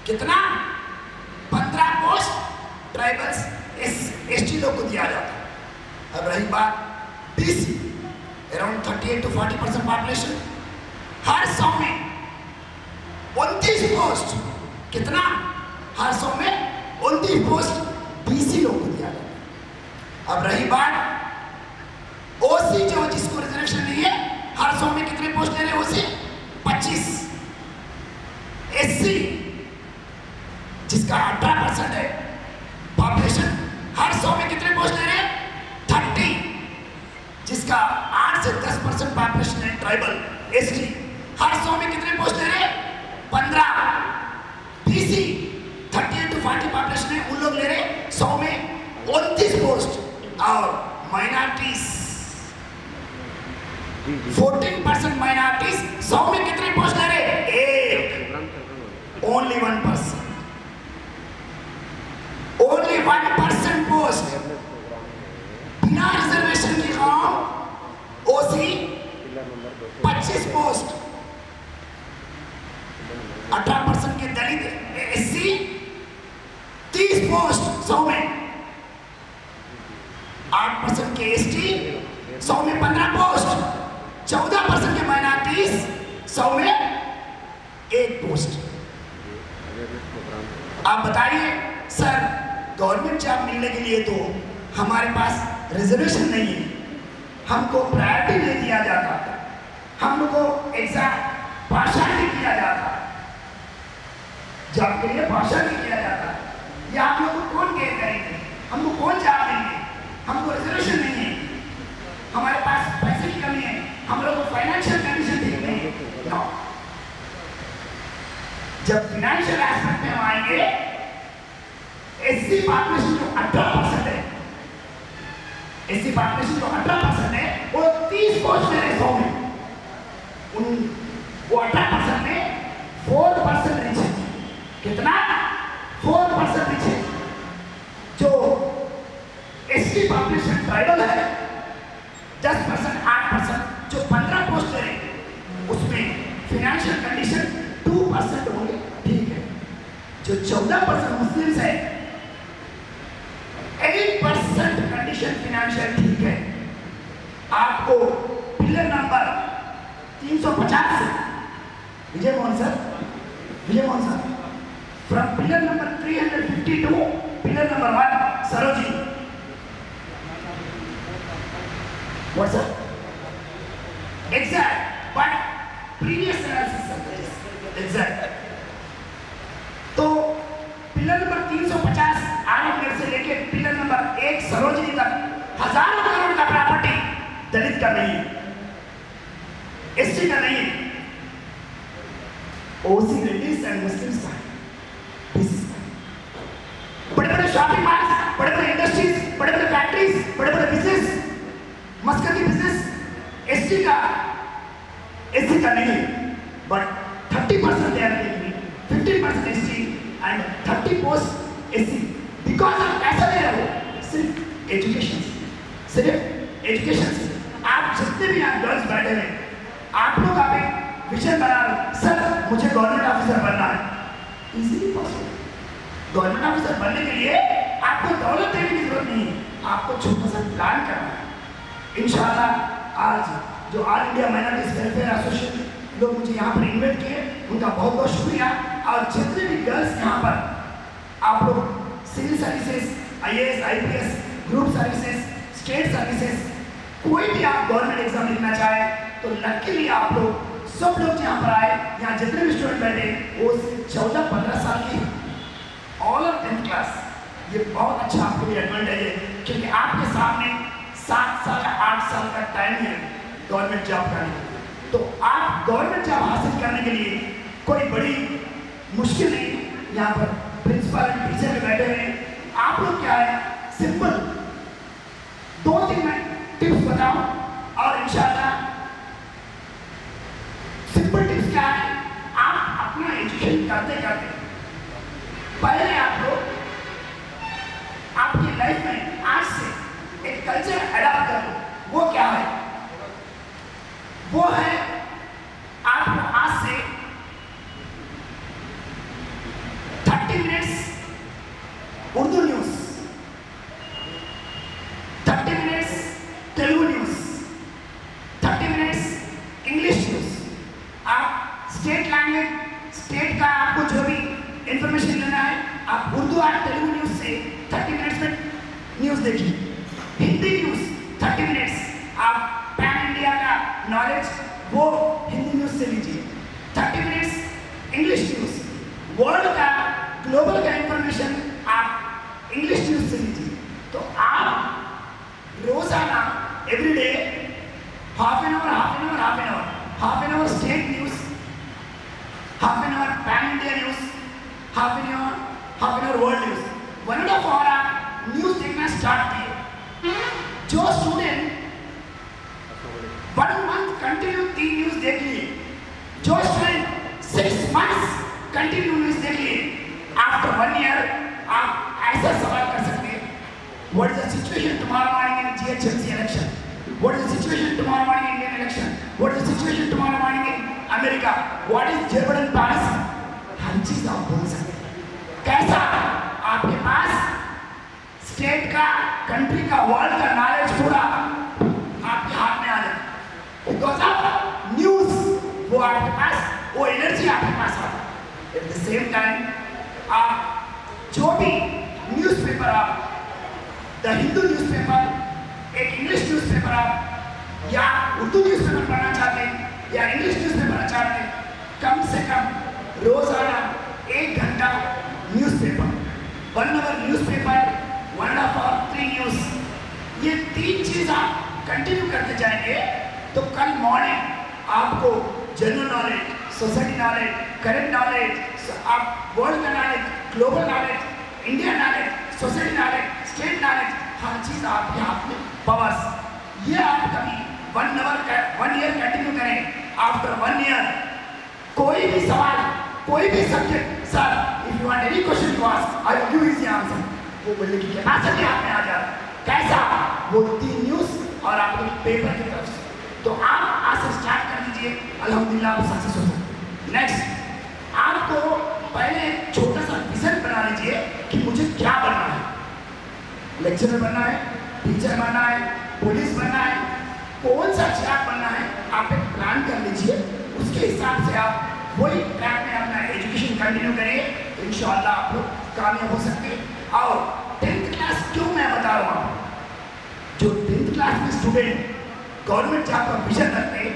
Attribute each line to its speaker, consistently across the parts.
Speaker 1: कितना? 15 post tribals ST लोग को दिया जाता। अब रही बात बीसी, अराउंड 38 to 40% पॉपुलेशन, हर 100 में 29 पोस्ट, कितना? हर 100 में 29 पोस्ट बीसी लोग को दिया जाता। अब रही बात ओसी, जो जिसको रिजर्वेशन नहीं है, हर 100 में कितने पोस्ट ले रहे ओसी? 25। एससी जिसका 18% है पॉपुलेशन, हर 100 में कितने पोस्ट ले रहे हैं? 30। जिसका 8 से 10% पॉपुलेशन है ट्राइबल एसटी, हर 100 में कितने पोस्ट ले रहे हैं? 15। बीसी 38 to 40 पॉपुलेशन है, उन लोग ले रहे हैं 100 में 29 पोस्ट। और माइनॉरिटीज 14% माइनॉरिटीज, 100 में कितने पोस्ट ले रहे हैं? 1, ओनली 1%, ओनली 1% पोस्ट। बिना रिजर्वेशन की कौम ओसी 25 पोस्ट, 18% के दलित एससी 30 पोस्ट 100 में, 8% के एसटी 100 में 15 पोस्ट, 14% के माइनॉरिटीज 100 में 1 पोस्ट। आप बताइए सर, गवर्नमेंट जॉब मिलने के लिए तो हमारे पास रिजर्वेशन नहीं है, हमको प्रायोरिटी नहीं दिया जाता, हमको एग्जाम भाषा नहीं किया जाता, जॉब के लिए भाषा नहीं किया जाता। ये आप लोग को कौन केयर करेंगे? हमको कौन जॉब देंगे? हमको रिजर्वेशन नहीं है, हमारे पास पैसे की कमी है, हम लोग को फाइनेंशियल कंडीशन ठीक नहीं है। नो, जब फाइनेंशियल एस्पेक्ट में हम आएंगे, एससी पॉपुलेशन जो 18% है, एससी पॉपुलेशन जो 18% है, वो 30 पोस्ट ले रहे 100 में, वो 18% में 4% रिच है। कितना? 4% रिच है। जो एसटी पॉपुलेशन ट्राइबल है 10%, 8%, जो 15 पोस्ट ले रहे उसमें फाइनेंशियल कंडीशन 2% होंगे, ठीक है। जो 14% मुस्लिम्स है 8% कंडीशन फाइनेंशियल ठीक है। आपको पिलर नंबर 350 से Vijay Mohan sir, from pillar number 352 pillar number 1 Saroji, WhatsApp exact, but previous analysis exact. तो पिलर नंबर 350 आनंदगढ़ से लेके पिलर नंबर 1 सरोजनी तक हजारों करोड़ का प्रॉपर्टी दलित का नहीं है, एसटी का नहीं है, ओसी रेड्डीज एंड मुस्लिम्स का है, बीसीस का। बड़े बड़े शॉपिंग मॉल्स, बड़े बड़े इंडस्ट्रीज, बड़े बड़े फैक्ट्रीज, बड़े बड़े बिजनेस, मस्कती बिजनेस एसटी का, एससी का नहीं है। But 30% they are giving, 15% ST and 30 post SC. Because आप कैसा ले रहे हो? सिर्फ एजुकेशन से। आप जितने भी यहाँ गर्ल्स बैठे हैं, आप लोग आप एक विजन बना रहे, सर मुझे गवर्नमेंट ऑफिसर बनना है, इजीली पॉसिबल। गवर्नमेंट ऑफिसर बनने के लिए आपको दौलत देने की जरूरत नहीं है, आपको छोटा सा प्लान करना है। इंशाल्लाह आज जो all India minorities welfare association लोग मुझे यहाँ पर इन्वाइट किए, उनका बहुत बहुत शुक्रिया। और जितने भी गर्ल्स यहाँ पर आप लोग civil services, IAS, IPS, group services, state services, कोई भी आप गवर्नमेंट एग्जाम लिखना चाहे तो लकीली आप लोग सब लोग यहाँ पर आए। यहाँ जितने भी स्टूडेंट बैठे वो 14-15 साल की, ऑल ऑफ 10th क्लास। ये बहुत अच्छा आपके लिए एडवांटेज है, क्योंकि आपके सामने 7 साल 8 साल का टाइम है गवर्नमेंट जॉब करने के लिए। तो आप गवर्नमेंट जॉब हासिल करने के लिए कोई बड़ी मुश्किल नहीं। यहाँ पर प्रिंसिपल एंड टीचर भी बैठे हैं। आप लोग क्या है, सिंपल 2-3 मैं टिप्स बताओ, और इंशाल्लाह सिंपल टिप्स क्या है, आप अपना एजुकेशन करते करते पहले आप लोग आपकी लाइफ में आज से एक कल्चर अडॉप्ट कर लो। वो क्या है? वो है आपको आज से 30 minutes Urdu news, 30 minutes Telugu news, 30 minutes English news. आप स्टेट लैंग्वेज, स्टेट का आपको जो भी इंफॉर्मेशन लेना है, आप उर्दू और तेलुगु न्यूज से 30 मिनट्स में न्यूज देखिए। हिंदी न्यूज 30 मिनट्स, आप पैन इंडिया का नॉलेज वो हिंदी न्यूज से लीजिए। 30 मिनट्स इंग्लिश न्यूज, वर्ल्ड का ग्लोबल का इंफॉर्मेशन आप इंग्लिश न्यूज से लीजिए। तो आप रोजाना everyday half an hour state news, half an hour pan India news, half an hour world news, 1.5 hour आप न्यूज देखना स्टार्ट किए। जो स्टूडेंट 1 मंथ कंटिन्यू 3 न्यूज देख लिए, जो स्टूडेंट 6 मंथ्स कंटिन्यू न्यूज देख लिए, आफ्टर 1 ईयर आप ऐसा सवाल कर सकते हैं, what is the situation tomorrow morning in GHMC election, what is the situation tomorrow morning in Indian election, what is the situation tomorrow morning in America, what is जेबडन पास, हर चीज आप बोल सकते हैं। कैसा आपके पास स्टेट का, कंट्री का, वर्ल्ड का नॉलेज पूरा आपके हाथ में आ जाए, बिकॉज ऑफ न्यूज। वो आपके पास, वो एनर्जी आपके पास आता है। एट द सेम टाइम आप जो भी न्यूज़पेपर, आप द हिंदू न्यूज़पेपर, एक इंग्लिश न्यूज़पेपर आप या उर्दू न्यूज़पेपर पढ़ना चाहते हैं या इंग्लिश न्यूज़पेपर पढ़ना चाहते हैं, कम से कम रोजाना 1 घंटा newspaper, 1 hour newspaper, 1.5 hour 3 news, ये 3 चीज आप कंटिन्यू करते जाएंगे तो कल मॉर्निंग आपको general knowledge, society knowledge, current knowledge, आप वर्ल्ड का knowledge, global knowledge, India knowledge, society knowledge, state knowledge, हर चीज आपके हाथ में पावर्स। ये आप कभी 1 ईयर कंटिन्यू करें। आफ्टर 1 ईयर कोई भी सवाल, कोई भी subject, sir if you want any question to ask I will give easy answer, वो बोलने की कैपेसिटी आप में आ जाए। कैसा? वो 3 न्यूज और आपके पेपर की तरफ से। तो आप आज से स्टार्ट कर दीजिए, अल्हम्दुलिल्लाह आप सक्सेस हो सकते। नेक्स्ट, आपको पहले एक छोटा सा विजन बना लीजिए कि मुझे क्या बनना है। लेक्चरर बनना है, टीचर बनना है, पुलिस बनना है, कौन सा जॉब बनना है, आप एक प्लान कर लीजिए। उसके हिसाब से आप वही ट्रैक में अपना एजुकेशन कंटिन्यू करिए, इंशाअल्लाह आप लोग कामयाब हो सकते हैं। और 10th क्लास क्यों मैं बता रहा हूँ, जो 10th क्लास में स्टूडेंट गवर्नमेंट जॉब का विजन रखते हैं,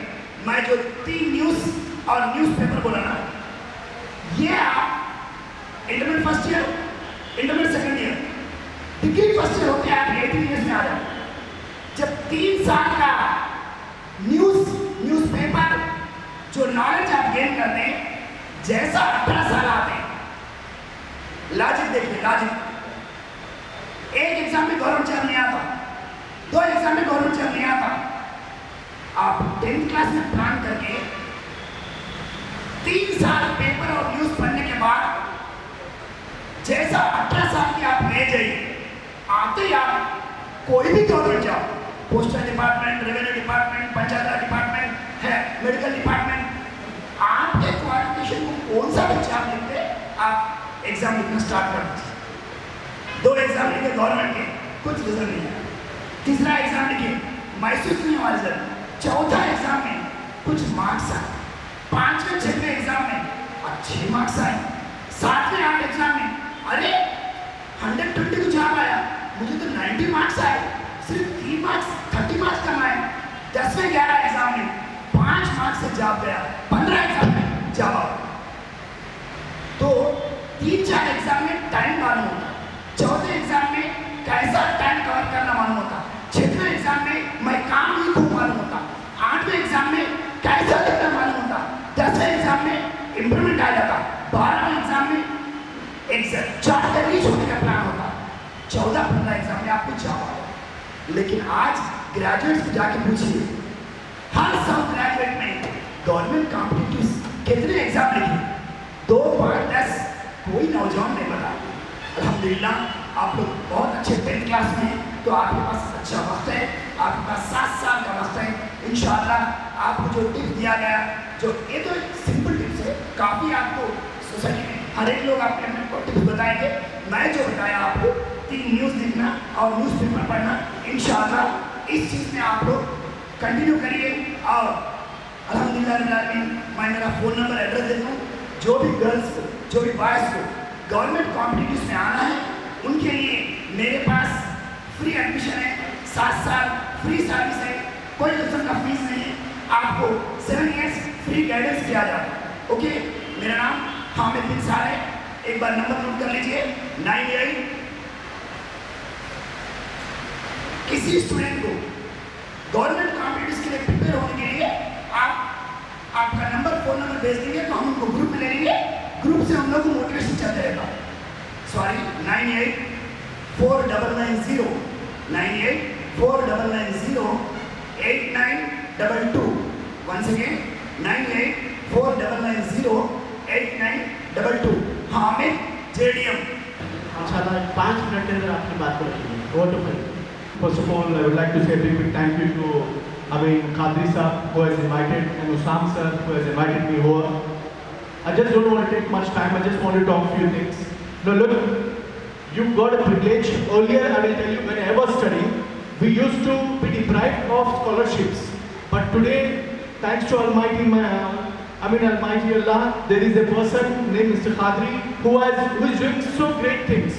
Speaker 1: मैं जो 3 न्यूज़ और न्यूज़पेपर बोला ना, ये आप intermediate first year, intermediate second year, degree first year होते हैं, आप 18 ईयर्स में आ जाए। जब 3 साल का न्यूज़पेपर जो नॉलेज आप गेन करते हैं, जैसा 18 साल आते हैं, लॉजिक देखिए, लॉजिक। एक एग्जाम में गवर्नमेंट जॉब नहीं आता, 2 एग्जाम में गवर्नमेंट जॉब नहीं आता। आप 10th क्लास में प्लान करके 3 साल पेपर और न्यूज पढ़ने के बाद जैसा 18 साल की आप एज है, आते ही आप कोई भी government job, postal department, revenue department, panchayat raj department है, मेडिकल डिपार्टमेंट, आपके क्वालिफिकेशन को कौन सा भी जॉब लिखते, आप एग्जाम लिखना स्टार्ट कर दीजिए। 2 एग्जाम लिखे गवर्नमेंट के, कुछ रिजल्ट नहीं है। तीसरा एग्जाम लिखिए, महसूस नहीं हुआ रिजल्ट। चौथा एग्जाम में कुछ मार्क्स आए, 5वें 6वें एग्जाम में अच्छे मार्क्स आए, 7वें 8 एग्जाम में अरे 120 को जॉब आया, मुझे तो 90 मार्क्स आए, सिर्फ 3 मार्क्स 30 मार्क्स कम आए। 10वें 11 एग्जाम में 5 मार्क्स से जॉब गया, 15 एग्जाम में जॉब आया। तो 3-4 एग्जाम में टाइम मालूम होता, चौथे एग्जाम में कैसा टाइम कवर करना मालूम होता, 6वें एग्जाम में मैं काम लिखूं मालूम होता, 8वें एग्जाम में कैसा लिखना मालूम होता, 10वें एग्जाम में इंप्रूवमेंट आ जाता, 12वें एग्जाम में एग्जाम रीच होने का प्लान होता, 14-15 एग्जाम में आपको जॉब आया। लेकिन आज ग्रेजुएट्स को जाके पूछिए, हर साल ग्रेजुएट में गवर्नमेंट कॉम्पिटिटिव कितने एग्जाम लिखे, 2, 5, 10, कोई नौजवान नहीं बता। अल्हम्दुलिल्लाह आप लोग बहुत अच्छे 10th क्लास में हैं, तो आपके पास अच्छा वक्त है, आपके पास 7 साल का वक्त है। इंशाअल्लाह आपको जो टिप्स दिया गया, जो ये तो सिंपल टिप्स है, काफ़ी आपको सोसाइटी में हर एक लोग अपने अपने को टिप्स बताएंगे। मैं जो बताया आपको कि न्यूज़ देखना और न्यूज़पेपर पढ़ना, इंशाअल्लाह इस चीज़ में आप लोग कंटिन्यू करिए। और अल्हम्दुलिल्लाह मैं मेरा फ़ोन नंबर एड्रेस देता हूँ। जो भी गर्ल्स को, जो भी बॉयज़ को गवर्नमेंट कॉम्पिटिटिव में आना है, उनके लिए मेरे पास फ्री एडमिशन है, 7 साल फ्री सर्विस है, कोई किस्म का फीस नहीं है, आपको 7 इयर्स फ्री गाइडेंस किया जाता है। ओके, मेरा नाम हामिद बिन सार है। एक बार नंबर नोट कर लीजिए, 98। किसी स्टूडेंट को गवर्नमेंट कॉम्पिटिटिव के लिए प्रिपेयर होने के लिए आपका नंबर, फ़ोन नंबर भेज देंगे तो हम उनको ग्रुप में ले लेंगे। ग्रुप से हम लोग को मोटिवेशन चलता रहेगा। Sorry, 984990 8922। Once again 984990 Hamid JDM।
Speaker 2: इंशाल्लाह 5 मिनट के अंदर आपकी बात को रखेंगे। Over to five.
Speaker 3: First of all, I would like to say a big thank you to Qadri Sahab, who has invited, and Usam sir, who has invited me over. I just don't want to take much time. I just want to talk a few things. Now look, you've got a privilege. Earlier, I will tell you, when I was studying, we used to be deprived of scholarships. But today, thanks to Almighty Allah, there is a person named Mr. Qadri who is doing so great things.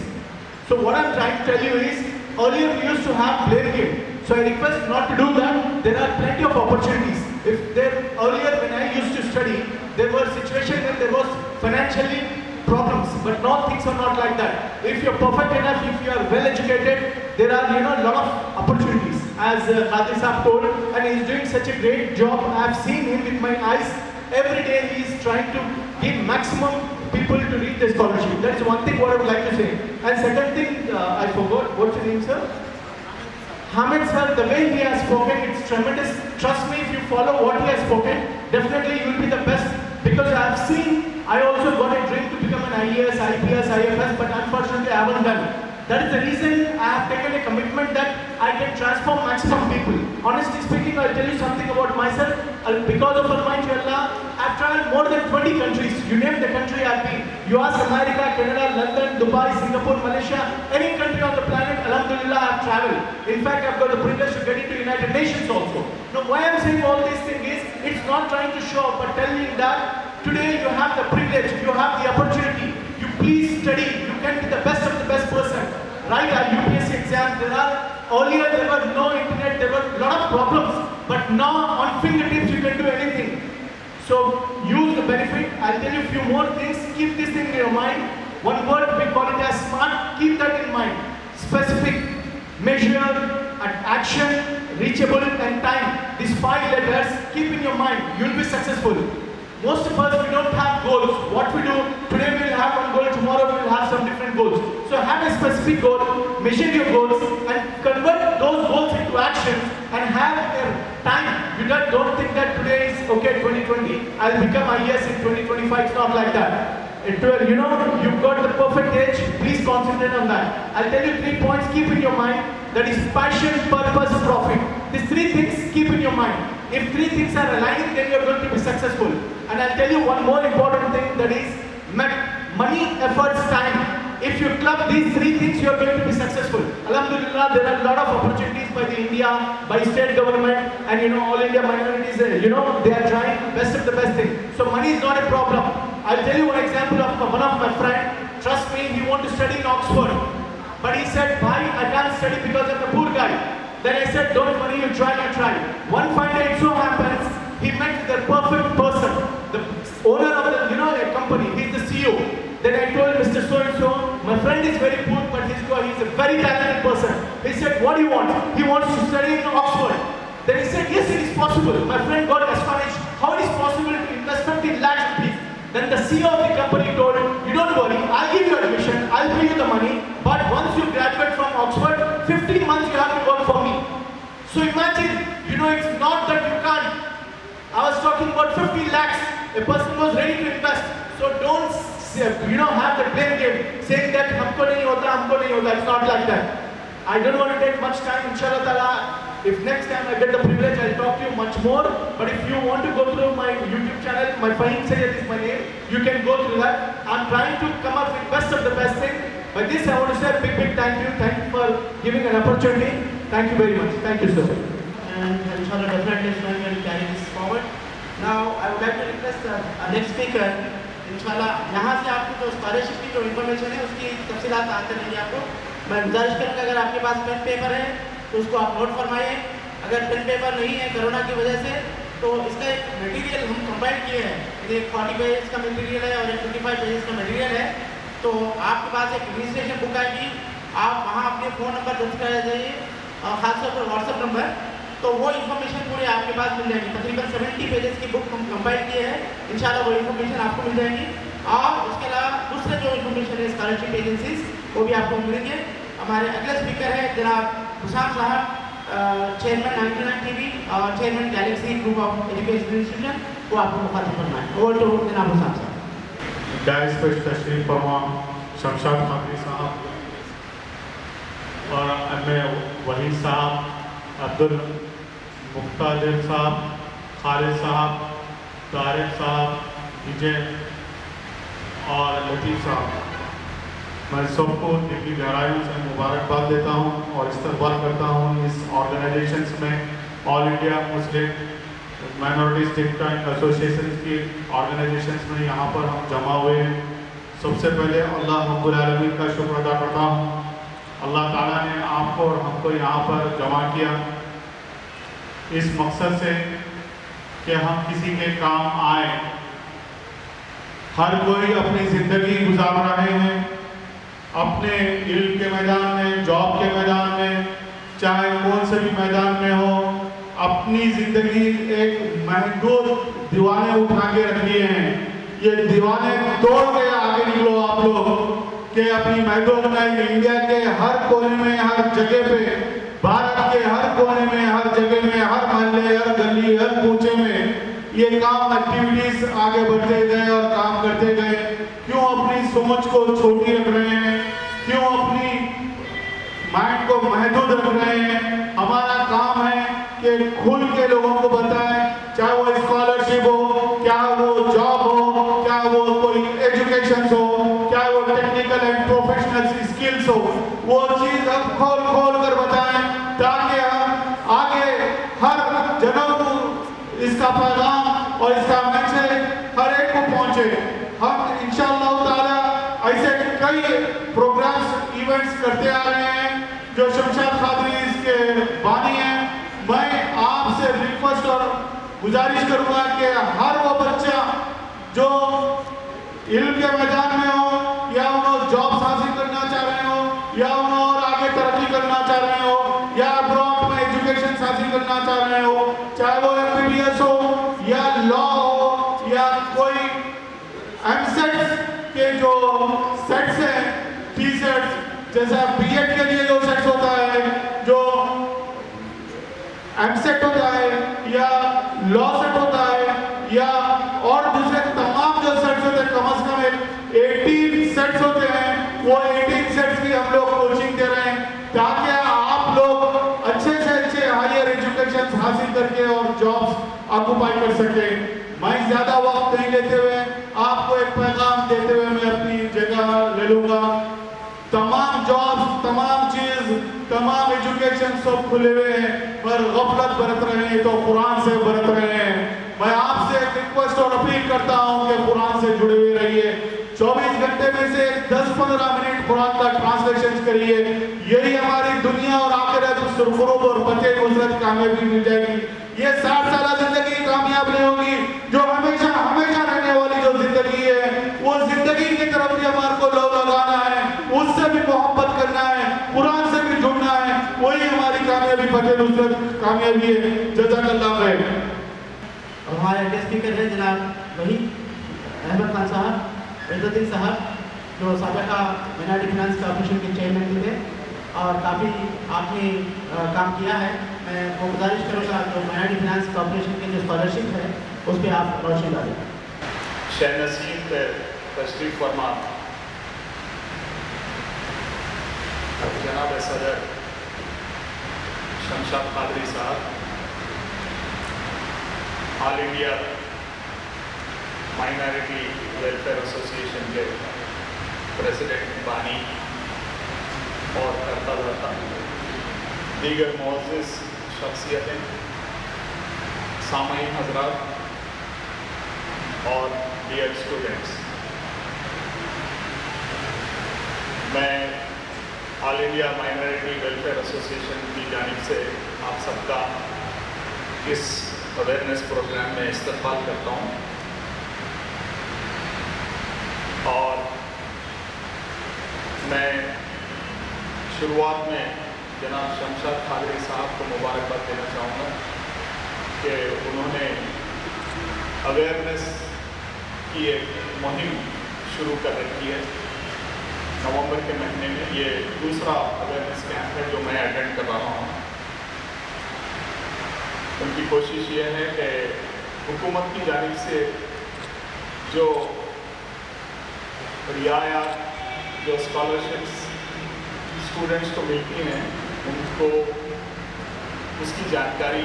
Speaker 3: So what I'm trying to tell you is, earlier we used to have blame game. So I request not to do that. There are plenty of opportunities. Earlier when I used to study, there were situations when there was financially problems, but now things are not like that. If you're perfect enough, if you are well educated, there are a lot of opportunities. As Qadri Sahab told, and he's doing such a great job. I've seen him with my eyes. Every day he is trying to give maximum people to reach the scholarship. That is one thing what I would like to say. And second thing, I forgot, what's your name, sir? Hamid sir, the way he has spoken, it's tremendous. Trust me, if you follow what he has spoken, definitely you will be the best. Because I have seen, I also got a dream to become an IAS, IPS, IFS, but unfortunately I haven't done. That is the reason I have taken a commitment that I can transform maximum people. Honestly speaking, I'll tell you something about myself. Because of Almighty Allah, I've traveled more than 20 countries. You name the country I've been. You ask America, Canada, London, Dubai, Singapore, Malaysia, any country on the planet, Alhamdulillah, I've traveled. In fact, I've got the privilege to get into United Nations also. Now, why I'm saying all these things is, it's not trying to show up, but telling that today you have the privilege, you have the opportunity. You please study. You can be the best of the best person. Write our UPSC exam. Earlier there were no internet, there were a lot of problems, but now on fingertips you can do anything. So use the benefit. I'll tell you a few more things. Keep this thing in your mind. One word, we call it as SMART. Keep that in mind. Specific, measure, action, reachable, and time. These 5 letters, keep in your mind. You'll be successful. Most of us, we don't have goals. What we do, today we will have one goal, tomorrow we will have some different goals. So have a specific goal, measure your goals, and convert those goals into actions, and have a time. You don't think that today is, okay, 2020, I'll become IAS in 2025, it's not like that. You've got the perfect age, please concentrate on that. I'll tell you 3 points, keep in your mind. That is passion, purpose, profit. These 3 things, keep in your mind. If 3 things are aligning, then you're going to be successful. And I'll tell you one more important thing, that is money, efforts, time. If you club these 3 things, you're going to be successful. Alhamdulillah, there are a lot of opportunities by the India, by state government, and all India minorities, they are trying best of the best thing. So money is not a problem. I'll tell you one example of one of my friend. Trust me, he wanted to study in Oxford. But he said, "Bhai, I can't study because I'm the poor guy." Then I said, "Don't worry, you try. One fine day, it so happens, he met the perfect person, the owner of a company, he's the CEO. Then I told Mr. So-and-so, my friend is very poor, but he's a very talented person. He said, "What do you want?" He wants to study in Oxford. Then he said, "Yes, it is possible." My friend got astonished. How it is possible to invest 50 lakhs rupees? Then the CEO of the company told him, "You don't worry, I'll give you admission, I'll pay you the money, but once you graduate from Oxford, 15 months you have to work for me." So imagine, it's not that you can't. I was talking about 50 lakhs. A person was ready to invest. So don't, have the blame game, saying that humko nahi hota. It's not like that. I don't want to take much time. Inshallah ta'ala, If next time I get the privilege, I'll talk to you much more. But if you want to go through my YouTube channel, my Fahim Sayyed is my name, you can go through that. I'm trying to come up with best of the best thing. By this, I want to say a big thank you. Thank you for giving an opportunity. Thank you very much. Thank you, sir.
Speaker 2: And inshallah, definitely is going to carry this forward. Now, I would like to request our next speaker. इंशाल्लाह यहाँ से आपको जो scholarship की जो information है उसकी तफसीलात आते रहेंगी आपको। मैं गुजारिश करूँगा अगर आपके पास पेन पेपर है तो उसको आप नोट फरमाइए। अगर पेन पेपर नहीं है कोरोना की वजह से तो इसका एक मटेरियल हम कंबाइन किए हैं। ये 40 पेज का मटेरियल है और एक 25 पेज का मटेरियल है। तो आपके पास एक रजिस्ट्रेशन बुक आएगी, आप वहाँ अपने फ़ोन नंबर दर्ज करा जाइए और ख़ासतौर पर व्हाट्सअप नंबर, तो वो इन्फॉर्मेशन पूरी आपके पास मिल जाएगी। तकरीबन 70 पेजेस की बुक हम कंबाइन किए हैं, इंशाल्लाह वो इन्फॉर्मेशन आपको मिल जाएगी। और उसके अलावा दूसरे जो इन्फॉर्मेशन है स्कॉलरशिप एजेंसीज वो भी आपको मिलेंगे। हमारे अगले स्पीकर है जनाब हुसाम साहब, चेयरमैन 99 टीवी और chairman Galaxy group of education institution, वो आपको मुखातिब करना है। ओवर टू जनाब हुसाम साहब।
Speaker 4: डायस पर तशरीफ फरमा शमशाद खादरी साहब और वहीद साहब, अब्दुल मुख्तादिर साहब, खालिद साहब, तारिक साहब, विजय और लतीफ़ साहब, मैं सबको दिली गहराइयों से मुबारकबाद देता हूँ और इस्तकबाल करता हूँ इस ऑर्गेनाइजेशंस में। ऑल इंडिया मुस्लिम माइनॉरिटीज़ थिंक एसोसिएशन की ऑर्गेनाइजेशंस में यहाँ पर हम जमा हुए हैं। सबसे पहले अल्लाह रब्बुल आलमीन का शुक्र अदा करता हूँ। अल्लाह ताला ने आपको और हमको यहाँ पर जमा किया इस मकसद से कि हम किसी के काम आए। हर कोई अपनी ज़िंदगी गुजार रहे हैं, अपने इल्म के मैदान में, जॉब के मैदान में, चाहे कौन से भी मैदान में हो, अपनी ज़िंदगी एक महदूद दीवाने उठा के रख लिए हैं। ये दीवाने तोड़ के आगे निकलो आप लोग कि अपनी महदूद में इंडिया के हर कोने में, हर जगह पे, भारत के हर कोने में, हर जगह में, हर मोहल्ले, हर गली, हर कूचे में ये काम एक्टिविटीज आगे बढ़ते गए और काम करते गए। क्यों अपनी सोच को छोटी रख रहे हैं, क्यों अपनी माइंड को महदूद रख रहे हैं। हमारा काम है कि खुल के लोगों को बताएं, चाहे वो स्कॉलरशिप हो, क्या वो जॉब हो, क्या वो कोई एजुकेशन हो, क्या वो टेक्निकल एंड प्रोफेशनल स्किल्स हो, वो चीज़ हम खोल खोल कर बताएं ताकि हम आगे हर जनों को इसका पैगाम और इसका मैसेज हर एक को पहुंचे। हम इंशाअल्लाह ताला ऐसे कई प्रोग्राम्स इवेंट्स करते आ रहे हैं जो शमशाद खादरी इसके बानी हैं। मैं आपसे रिक्वेस्ट और गुजारिश करूंगा कि हर वो बच्चा जो इल्म के मैदान में हो या उन्होंने जॉब हासिल करना चाह रहे हो या उन्होंने और आगे तरक्की करना चाह रहे हो या अब्रॉड में एजुकेशन हासिल करना चाह रहे हो, चाहे वो MBBS हो या लॉ हो या कोई एमसेट्स के जो सेट्स हैं, टी सेट्स, जैसा B.Ed के लिए जो सेट्स होता है, जो एमसेट होता है या लॉ सेट होता है या और दूसरे तमाम जो सेट्स होते हैं, कम से कम 18 सेट्स होते हैं, वो 18 सेट्स की हम लोग कोचिंग दे रहे हैं ताकि आप लोग अच्छे से अच्छे हायर एजुकेशन हासिल करके और जॉब्स ऑक्यूपाई कर सके। मैं ज़्यादा वक्त नहीं लेते हुए आपको एक पैगाम देते हुए मैं अपनी जगह ले लूँगा। तमाम जॉब्स, तमाम चीज़, तमाम एजुकेशन सब खुले हुए हैं, पर गफलत बरत रहे हैं तो कुरान से बरत रहे हैं। मैं आपसे एक रिक्वेस्ट और अपील करता हूं कि कुरान से जुड़े हुए रहिए। 24 घंटे में से 10-15 मिनट कुरान का ट्रांसलेशन करिए। यही हमारी दुनिया और आखिरत सुरखुरूब और फतेह नुसरत कामयाबी मिल जाएगी। ये 60 साल जिंदगी कामयाब नहीं होगी। जो हमेशा हमेशा रहने वाली जो जिंदगी है, वो जिंदगी की तरफ भी हमारे को लो लगाना है, उससे भी मोहब्बत करना है, कुरान से भी जुड़ना है। वही हमारी कामयाबी, फतेह नुसरत कामयाबी है। जज़ाकल्लाह खैर।
Speaker 2: हमारे अगले स्पीकर है जनाब वहीद अहमद खान साहब, इज़्ज़ुद्दीन साहब, जो साबिक़ा माइनॉरिटी फाइनेंस कॉर्पोरेशन के चेयरमैन भी थे और काफ़ी आपने काम किया है। मैं वो गुजारिश करूँगा जो माइनॉरिटी फाइनेंस कॉर्पोरेशन की जो स्कॉलरशिप है उस पर आप रोशनी डालें।
Speaker 4: शेख नसीम पे तशरीफ फरमा जनाब सदर
Speaker 5: शमशाद कादरी साहब, all India minority welfare association के प्रेसिडेंट बानी और करता धरता, दीगर मोअज़्ज़िज़ शख्सियतें, सामईन हज़रात और डियर स्टूडेंट्स, मैं all India minority welfare association की जानिब से आप सबका इस अवेयरनेस प्रोग्राम में इस्तक़बाल करता हूँ और मैं शुरुआत में जनाब शमशाद कादरी साहब को मुबारकबाद देना चाहूँगा कि उन्होंने अवेयरनेस की एक मुहिम शुरू कर रखी है। नवंबर के महीने में ये दूसरा अवेयरनेस कैंप है जो मैं अटेंड कर रहा हूँ। उनकी कोशिश ये है कि हुकूमत की जानिब से जो रियायत, जो स्कॉलरशिप्स स्टूडेंट्स को मिलती हैं, उनको उसकी जानकारी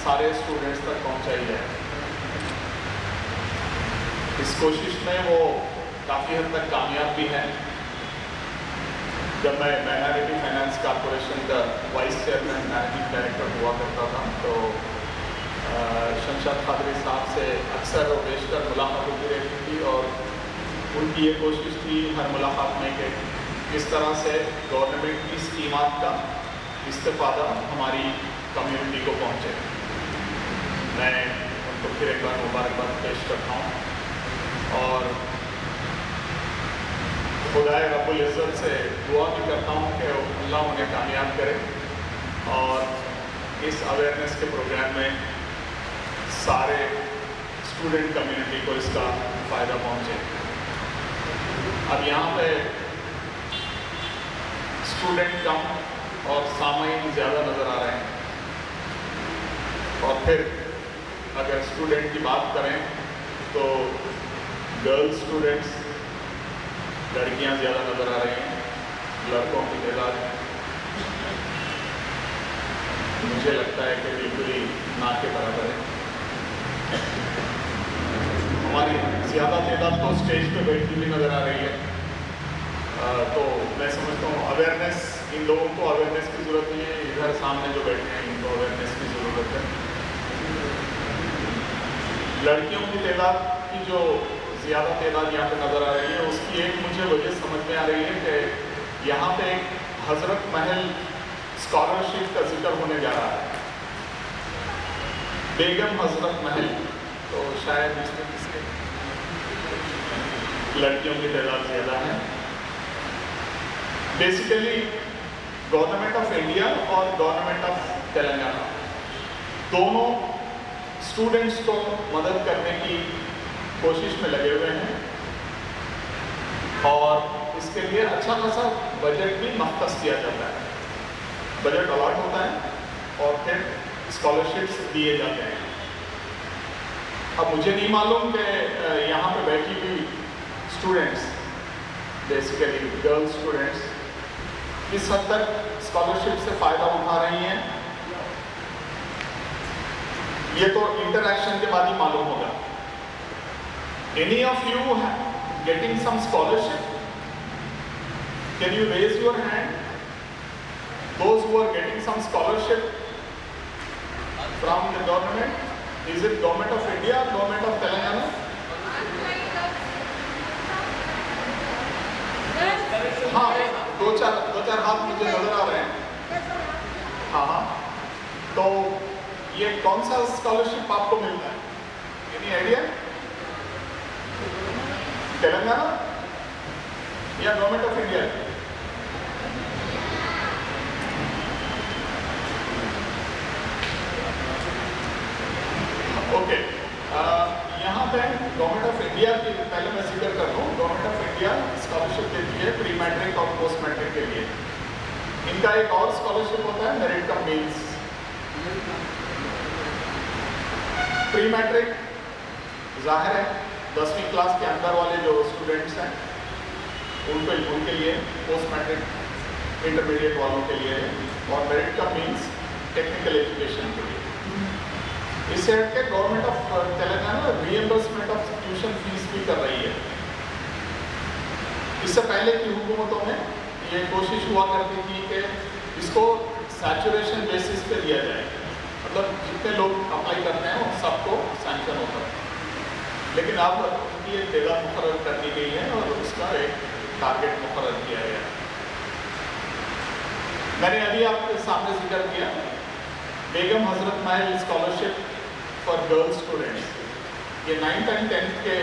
Speaker 5: सारे स्टूडेंट्स तक पहुंचाई जाए। इस कोशिश में वो काफ़ी हद तक कामयाब भी है। जब मैं माइनॉरिटी फाइनेंस कॉरपोरेशन का वाइस चेयरमैन मैनेजिंग डायरेक्टर हुआ करता था तो शमशाद कादरी साहब से अक्सर और बेशतर मुलाकात होती रहती थी और उनकी ये कोशिश थी हर मुलाकात में कि किस तरह से गवर्नमेंट की स्कीमात का इस्तेफादा हमारी कम्युनिटी को पहुँचे। मैं उनको फिर एक बार मुबारकबाद पेश करता हूँ और खुदाए रब्बुल इज़्ज़त से दुआ भी करता हूँ कि अल्लाह उन्हें कामयाब करे और इस अवेयरनेस के प्रोग्राम में सारे स्टूडेंट कम्युनिटी को इसका फ़ायदा पहुँचे। अब यहाँ पे स्टूडेंट कम और सामाइन ज़्यादा नज़र आ रहे हैं और फिर अगर स्टूडेंट की बात करें तो गर्ल्स स्टूडेंट्स, लड़कियां ज़्यादा नज़र आ रही हैं, लड़कों की तादाद मुझे लगता है कि बिल्कुल ही ना के बराबर है। हमारी ज़्यादा तादाद तो स्टेज पे बैठी हुई नज़र आ रही है। तो मैं समझता हूँ अवेयरनेस, इन लोगों को अवेयरनेस की ज़रूरत नहीं है, इधर सामने जो बैठे हैं इनको अवेयरनेस की ज़रूरत है। लड़कियों की तादाद की जो ज़्यादा तादाद यहाँ पे नज़र आ रही है उसकी एक मुझे वजह समझ में आ रही है कि यहाँ पे एक हज़रत महल स्कॉलरशिप का जिक्र होने जा रहा है, बेगम हज़रत महल, तो शायद इसमें किसके लड़कियों की तादाद ज़्यादा है। बेसिकली गवर्नमेंट ऑफ इंडिया और गवर्नमेंट ऑफ तेलंगाना दोनों स्टूडेंट्स को मदद करने की कोशिश में लगे हुए हैं और इसके लिए अच्छा खासा बजट भी मख्तस किया जाता है। बजट अलॉट होता है और फिर स्कॉलरशिप्स दिए जाते हैं। अब मुझे नहीं मालूम कि यहाँ पे बैठी हुई स्टूडेंट्स, बेसिकली गर्ल्स स्टूडेंट्स, किस हद तक स्कॉलरशिप से फ़ायदा उठा रही हैं, ये तो इंटरैक्शन के बाद ही मालूम होगा। Any of you getting some scholarship? Can you raise your hand? Those who are getting some scholarship from the government, is it government of India or government of Telangana? हाँ, दो चार हाथ मुझे नजर आ रहे हैं। हाँ, तो ये कौन सा स्कॉलरशिप आपको मिलता है? Any idea? तेलंगाना या गवर्नमेंट ऑफ इंडिया? ओके, यहाँ पे गवर्नमेंट ऑफ इंडिया की पहले मैं जिक्र कर दूँ। गवर्नमेंट ऑफ इंडिया स्कॉलरशिप देती है प्री मैट्रिक और पोस्ट मैट्रिक के लिए। इनका एक और स्कॉलरशिप होता है merit come means. Pre matric जाहिर है 10वीं क्लास के अंदर वाले जो स्टूडेंट्स हैं उनके लिए, पोस्ट मैट्रिक इंटरमीडिएट वालों के लिए, और merit come means technical education के लिए। इससे हट के government of Telangana reimbursement of tuition fees भी कर रही है। इससे पहले की हुकूमतों में ये कोशिश हुआ करती थी कि इसको सैचुरेशन बेसिस पे दिया जाए, मतलब जितने लोग अप्लाई करते हैं उन सबको सैंक्शन होता है। लेकिन अब उनकी एक तादाद मुकर्रर कर दी गई है और उसका एक टारगेट मुकर्रर किया गया। मैंने अभी आपके सामने जिक्र किया बेगम हजरत महल स्कॉलरशिप फॉर गर्ल्स स्टूडेंट्स, ये 9th and 10th के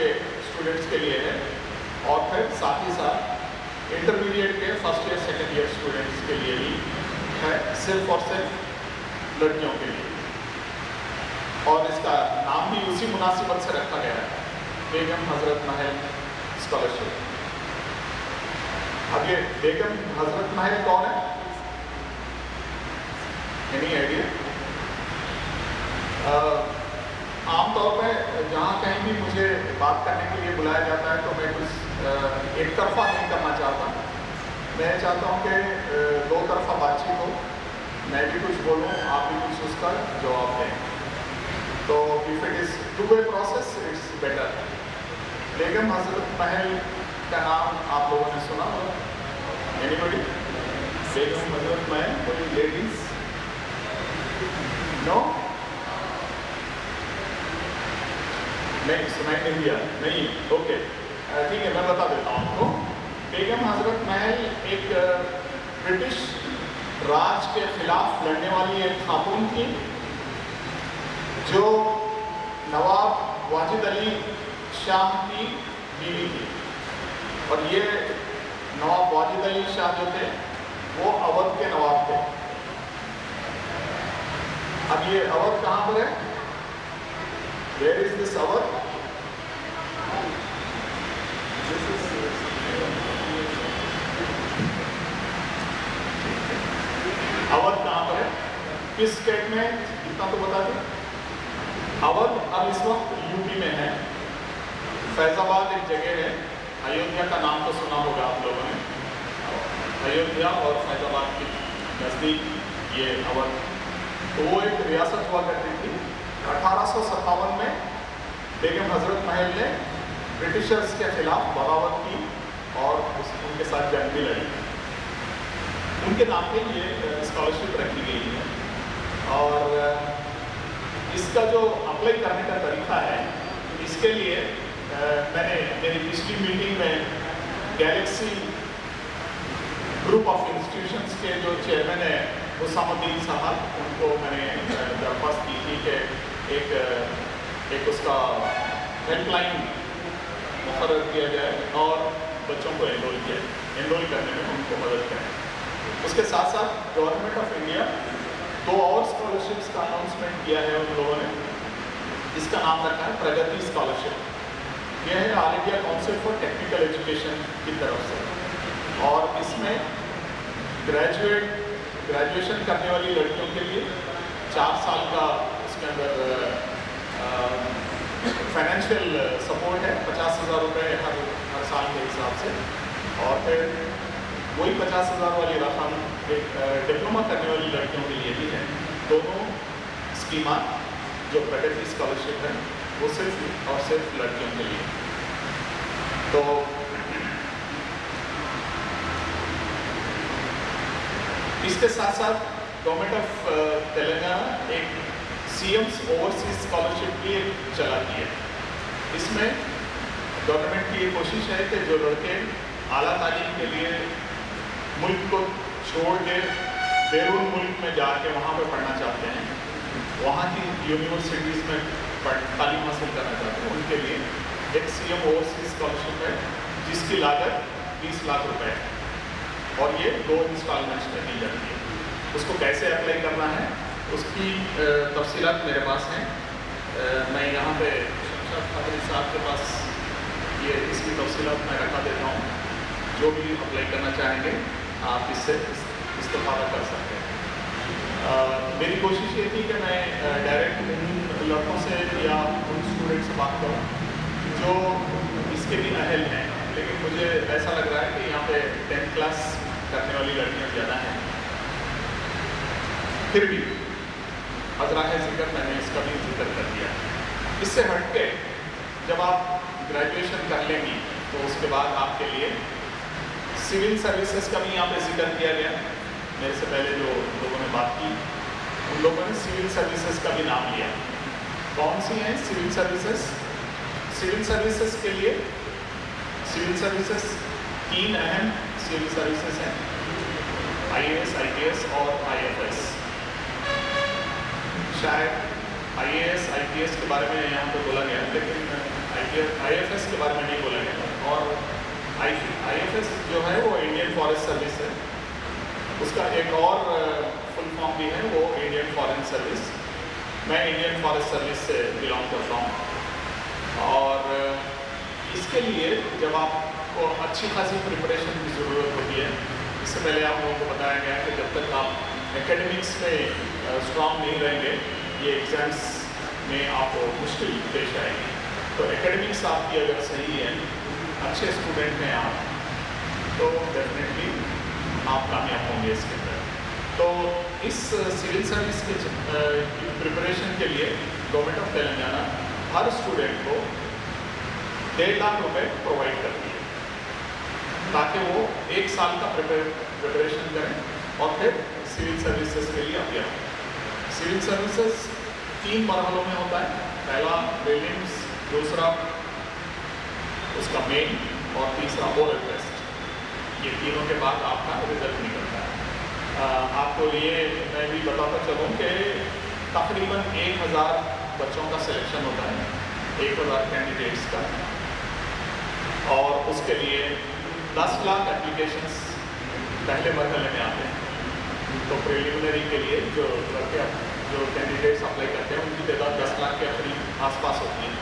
Speaker 5: स्टूडेंट्स के लिए है, और फिर साथ ही साथ इंटरमीडिएट के first year second year students के लिए भी है, सिर्फ और सिर्फ लड़कियों के लिए। और इसका नाम भी उसी मुनासिबत से रखा गया है, बेगम हजरत महल स्कॉलरशिप। अब ये बेगम हजरत महल कौन है? Any idea? आमतौर पर जहाँ कहीं भी मुझे बात करने के लिए बुलाया जाता है तो मैं कुछ एक तरफा नहीं करना चाहता। मैं चाहता हूँ कि दो तरफा बातचीत हो, मैं भी कुछ बोलूँ, आप भी कुछ उसका जवाब दें। तो if it is two way process it's better. Begum Hazrat Mahal का नाम आप लोगों ने सुना होगा? एनीबॉडी? बेगम हजरत महल, कोई लेडीज? नो? नहीं, सुनाई नहीं दिया? नहीं, ओके, ठीक है, मैं बता देता हूँ आपको। बेगम हजरत महल एक ब्रिटिश राज के खिलाफ लड़ने वाली एक खातून थी जो नवाब वाजिद अली शाह की बीवी थी। और ये नवाब वाजिद अली शाह जो थे वो अवध के नवाब थे। अब ये अवध कहाँ पर है? Where is this Awadh? Awadh कहाँ पर है? किस स्टेट में? इतना तो बता दें। अवध अब इस वक्त यूपी में है। फैजाबाद एक जगह है, अयोध्या का नाम तो सुना होगा आप लोगों ने। अयोध्या और फैजाबाद के नज़दीक ये अवध, तो वो एक रियासत हुआ करती थी। 1857 में बेगम हजरत महल ने ब्रिटिशर्स के खिलाफ बगावत की और उनके साथ जंग भी लड़ी। उनके नाम पे ये स्कॉलरशिप रखी गई है। और इसका जो अप्लाई करने का तरीका है, इसके लिए मैंने मेरी पिछली मीटिंग में गैलेक्सी ग्रुप ऑफ इंस्टीट्यूशंस के जो चेयरमैन है हुसामुद्दीन साहब, उनको मैंने दरख्वास्त की थी कि एक उसका हेल्पलाइन मुकर्रर किया जाए और बच्चों को एनरोल करने में उनको मदद करें। उसके साथ साथ गवर्नमेंट ऑफ इंडिया 2 और स्कॉलरशिप्स का अनाउंसमेंट किया है उन लोगों ने। इसका नाम रखा है प्रगति स्कॉलरशिप। यह है all India council for technical education की तरफ से, और इसमें ग्रेजुएशन करने वाली लड़कियों के लिए 4 साल का उसके अंदर फाइनेंशियल सपोर्ट है, 50,000 रुपये हर साल के हिसाब से। और फिर वही 50,000 वाली रकम एक डिप्लोमा करने वाली लड़कियों के लिए भी है। दोनों स्कीमा जो प्रगति स्कॉलरशिप है वो सिर्फ और सिर्फ लड़कियों के लिए। तो इसके साथ साथ गवर्नमेंट ऑफ तेलंगाना एक CM's ओवरसीज स्कॉलरशिप भी चलाती है। इसमें गवर्नमेंट की ये कोशिश है कि जो लड़के आला तालीम के लिए मुल्क को छोड़ के बैरून मुल्क में जाके वहाँ पे पढ़ना चाहते हैं, वहाँ की यूनिवर्सिटीज़ में तालीम हासिल करना चाहते हैं, उनके लिए एक CM ओवरसीज स्कॉलरशिप है जिसकी लागत 20 लाख रुपए है और ये 2 इंस्टॉलमेंट्स में दी जाती है। उसको कैसे अप्लाई करना है उसकी तफसीलात मेरे पास हैं। मैं यहाँ पे शमशाद खादरी साहब के पास ये इसकी तफसीलात मैं रखा देता हूँ। जो भी अप्लाई करना चाहेंगे आप इससे इस्तेफादा कर सकते हैं। मेरी कोशिश ये थी कि मैं डायरेक्ट उन लड़कों से या उन स्टूडेंट से बात करूँ जो इसके लिए अहल हैं, लेकिन मुझे ऐसा लग रहा है कि यहाँ पे 10th क्लास करने वाली लड़कियाँ ज़्यादा हैं। फिर भी हजरा है जिक्र, मैंने इसका भी जिक्र कर दिया। इससे हट के जब आप ग्रेजुएशन कर लेंगी तो उसके बाद आपके लिए सिविल सर्विसेज का भी यहाँ पे जिक्र किया गया। मेरे से पहले जो लोगों ने बात की उन लोगों ने सिविल सर्विसेज का भी नाम लिया। कौन सी हैं सिविल सर्विसेज? सिविल सर्विसेज के लिए सिविल सर्विसेज 3 अहम सिविल सर्विसेज हैं, IAS, IPS और IFS। शायद IAS, IPS के बारे में यहाँ पे बोला गया, लेकिन IFS के बारे में नहीं बोला गया। और IFS जो है वो इंडियन फॉरेस्ट सर्विस है, उसका एक और फुल फॉर्म भी है, वो इंडियन फॉरेन सर्विस। मैं इंडियन फॉरेस्ट सर्विस से बिलोंग करता हूँ। और इसके लिए जब आपको अच्छी खासी प्रिपरेशन की ज़रूरत होती है, इससे पहले आप लोगों को बताया गया कि जब तक आप एकेडमिक्स में स्ट्रांग नहीं रहेंगे, ये एग्ज़ाम्स में आपको मुश्किल पेश आएगी। तो एकेडमिक्स आपकी अगर सही है, अच्छे स्टूडेंट हैं आप, तो डेफिनेटली आप कामयाब होंगे इसके अंदर। तो इस सिविल सर्विस के प्रिपरेशन के लिए government of Telangana her student को 1.5 लाख रुपए प्रोवाइड करती है, ताकि वो 1 साल का प्रिपरेशन करें और फिर सिविल सर्विसेज के लिए अप्लाई करें। सिविल सर्विसेज 3 मरहलों में होता है, पहला प्रीलिम्स, दूसरा उसका मेन और तीसरा ओरल टेस्ट। ये तीनों के बाद आपका रिजल्ट निकलता है। आपको ये मैं भी बताता चलूँ कि तकरीबन 1000 बच्चों का सिलेक्शन होता है, 1000 कैंडिडेट्स का, और उसके लिए 10 लाख एप्लीकेशंस पहले मरहले में आते हैं। तो प्रिलिमिनरी के लिए जो कैंडिडेट्स अप्लाई करते हैं उनकी तादाद 10 लाख के करीब आसपास होती है।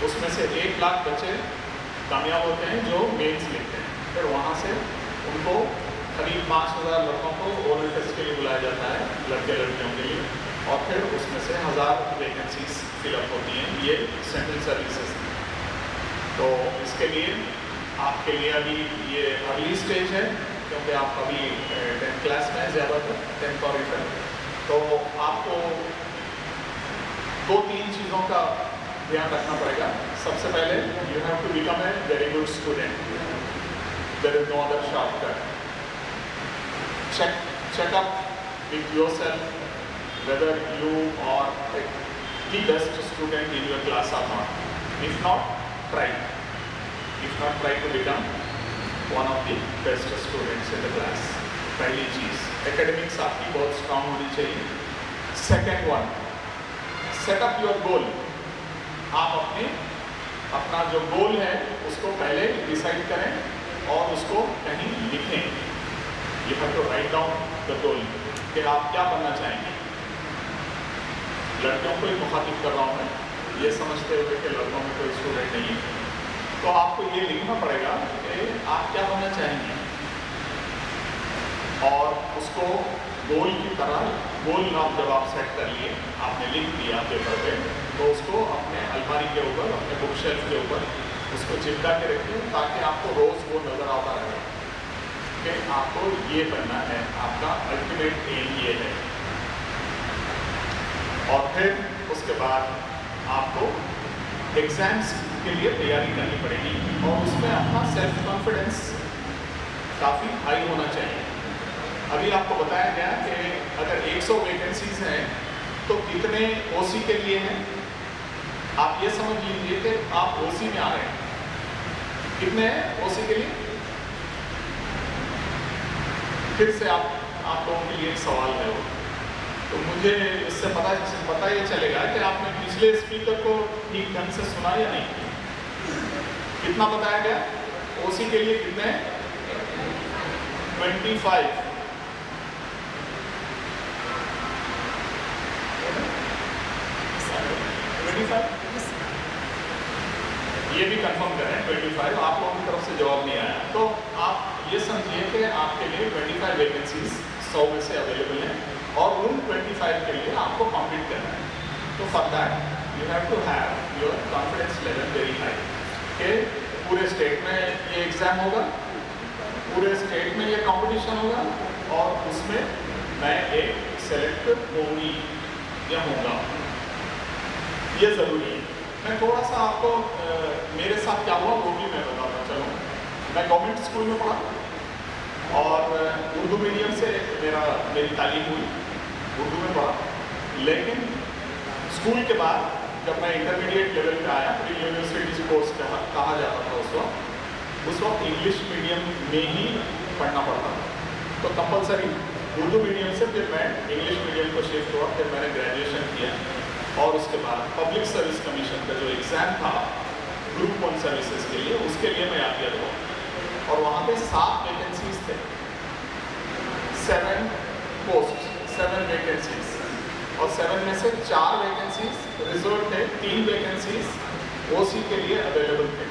Speaker 5: उसमें से 1 लाख बच्चे कामयाब होते हैं जो मेंस लिखते हैं। फिर वहाँ से उनको करीब 5000 लड़कों को ओरल टेस्ट के लिए बुलाया जाता है, लड़के लड़कियों के लिए, और फिर उसमें से 1000 वैकेंसीज फिलअप होती हैं। ये सेंट्रल सर्विसेज। तो इसके लिए आपके लिए अभी ये अर्ली स्टेज है, क्योंकि आप अभी 10th क्लास में ज़्यादातर 10th और 8th, तो आपको 2-3 चीज़ों का ध्यान रखना पड़ेगा। सबसे पहले you have to become a very good student, there is no other shortcut. check up with yourself whether you are the best student in your class or not. If not, try to become one of the best students in the class. पहली चीज़ academics आपकी बहुत strong होनी चाहिए। Second one, set up your goal. आप अपना जो गोल है उसको पहले डिसाइड करें और उसको कहीं लिखें। You have to write down the goal कि आप क्या बनना चाहेंगे। लड़कियों को ही मुखातिब कर रहा हूँ मैं, ये समझते हुए कि लड़कों में कोई स्टूडेंट नहीं है, तो आपको ये लिखना पड़ेगा कि आप क्या बनना चाहेंगे, और उसको गोल की तरह, गोल आप जब आप सेट कर लिए, आपने लिख दिया पेपर पे, तो उसको अपने अलमारी के ऊपर, अपने बुक शेल्फ के ऊपर उसको चिपका के रखिए, ताकि आपको रोज़ वो नज़र आता रहे कि आपको ये बनना है, आपका अल्टीमेट एम ये है। और फिर उसके बाद आपको एग्ज़ाम्स के लिए तैयारी करनी पड़ेगी, और उसमें अपना सेल्फ कॉन्फिडेंस काफ़ी हाई होना चाहिए। अभी आपको बताया गया कि अगर 100 वैकेंसीज हैं तो कितने ओसी के लिए हैं। आप ये समझ लीजिए कि आप ओसी में आ रहे हैं, कितने हैं ओसी के लिए। फिर से आप लोगों के लिए एक सवाल है वो, तो मुझे इससे पता ये चलेगा कि आपने पिछले स्पीकर को ठीक ढंग से सुना या नहीं। कितना बताया गया ओसी के लिए, कितने 25। ये भी कंफर्म करें 25। आप लोगों की तरफ से जवाब नहीं आया, तो आप ये समझिए कि आपके लिए 25 वैकेंसीज 100 में से अवेलेबल हैं, और उन 25 के लिए आपको कॉम्पीट करना है। तो for that you have to have your confidence level very high कि पूरे स्टेट में ये एग्ज़ाम होगा, पूरे स्टेट में ये कंपटीशन होगा, और उसमें मैं एक सेलेक्ट होंगी। या होगा, ये ज़रूरी है। मैं थोड़ा सा आपको मेरे साथ क्या हुआ वो भी मैं बताता चलूँ। मैं गवर्नमेंट स्कूल में पढ़ा और उर्दू मीडियम से मेरी तालीम हुई, उर्दू में पढ़ा। लेकिन स्कूल के बाद जब मैं इंटरमीडिएट लेवल पे आया, प्री यूनिवर्सिटी कोर्स कहा जाता था उस वक्त इंग्लिश मीडियम में ही पढ़ना पड़ता था। तो कंपलसरी उर्दू मीडियम से फिर मैं इंग्लिश मीडियम को शिफ्ट हुआ, फिर मैंने ग्रेजुएशन किया और उसके बाद पब्लिक सर्विस कमीशन का जो एग्ज़ाम था ग्रुप 1 सर्विसेज के लिए, उसके लिए मैं अपियर हुआ और वहाँ पे 7 वैकेंसीज थे, 7 पोस्ट, 7 वैकेंसीज और 7 में से 4 वैकेंसीज रिजर्व थे, 3 वैकेंसीज ओसी के लिए अवेलेबल थे।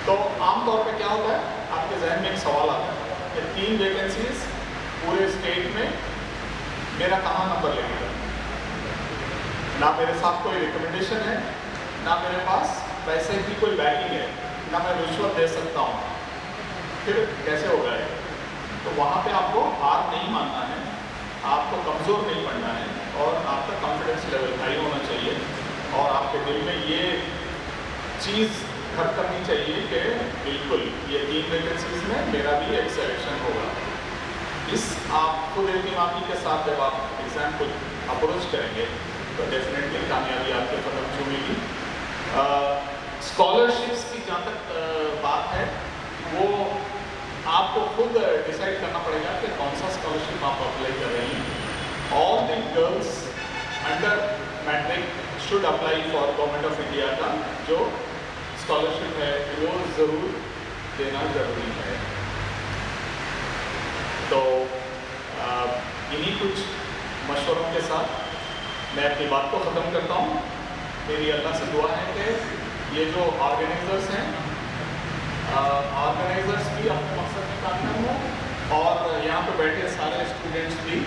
Speaker 5: तो आमतौर पे क्या होता है, आपके जहन में एक सवाल आता है कि 3 वैकेंसीज पूरे स्टेट में मेरा कहाँ नंबर लगेगा। ना मेरे साथ कोई रिकमेंडेशन है, ना मेरे पास पैसे की कोई बैकिंग है, ना मैं रिश्वत दे सकता हूँ, फिर कैसे होगा ये? तो वहाँ पे आपको हार नहीं मानना है, आपको कमज़ोर नहीं पड़ना है और आपका कॉन्फिडेंस लेवल हाई होना चाहिए और आपके दिल में ये चीज़ घर करनी चाहिए कि बिल्कुल ये 3 वैकेंसीज में मेरा भी एक सिलेक्शन होगा। इस आप खुद एहतिमामी के साथ जब आप एग्ज़ाम को अप्रोच करेंगे तो डेफिनेटली कामयाबी आपके कदम चूमेगी। स्कॉलरशिप्स की जहाँ तक बात है वो आपको खुद डिसाइड करना पड़ेगा कि कौन सा स्कॉलरशिप आप अप्लाई कर रहे हैं। All the girls under matric should apply for government of India का जो स्कॉलरशिप है वो ज़रूर देना ज़रूरी है। तो इन्हीं कुछ मशवरों के साथ मैं अपनी बात को ख़त्म करता हूँ। मेरी अल्लाह से दुआ है कि ये जो ऑर्गेनाइज़र्स हैं, ऑर्गेनाइज़र्स भी अपने मकसद में कामयाब हों और यहाँ पे बैठे सारे स्टूडेंट्स भी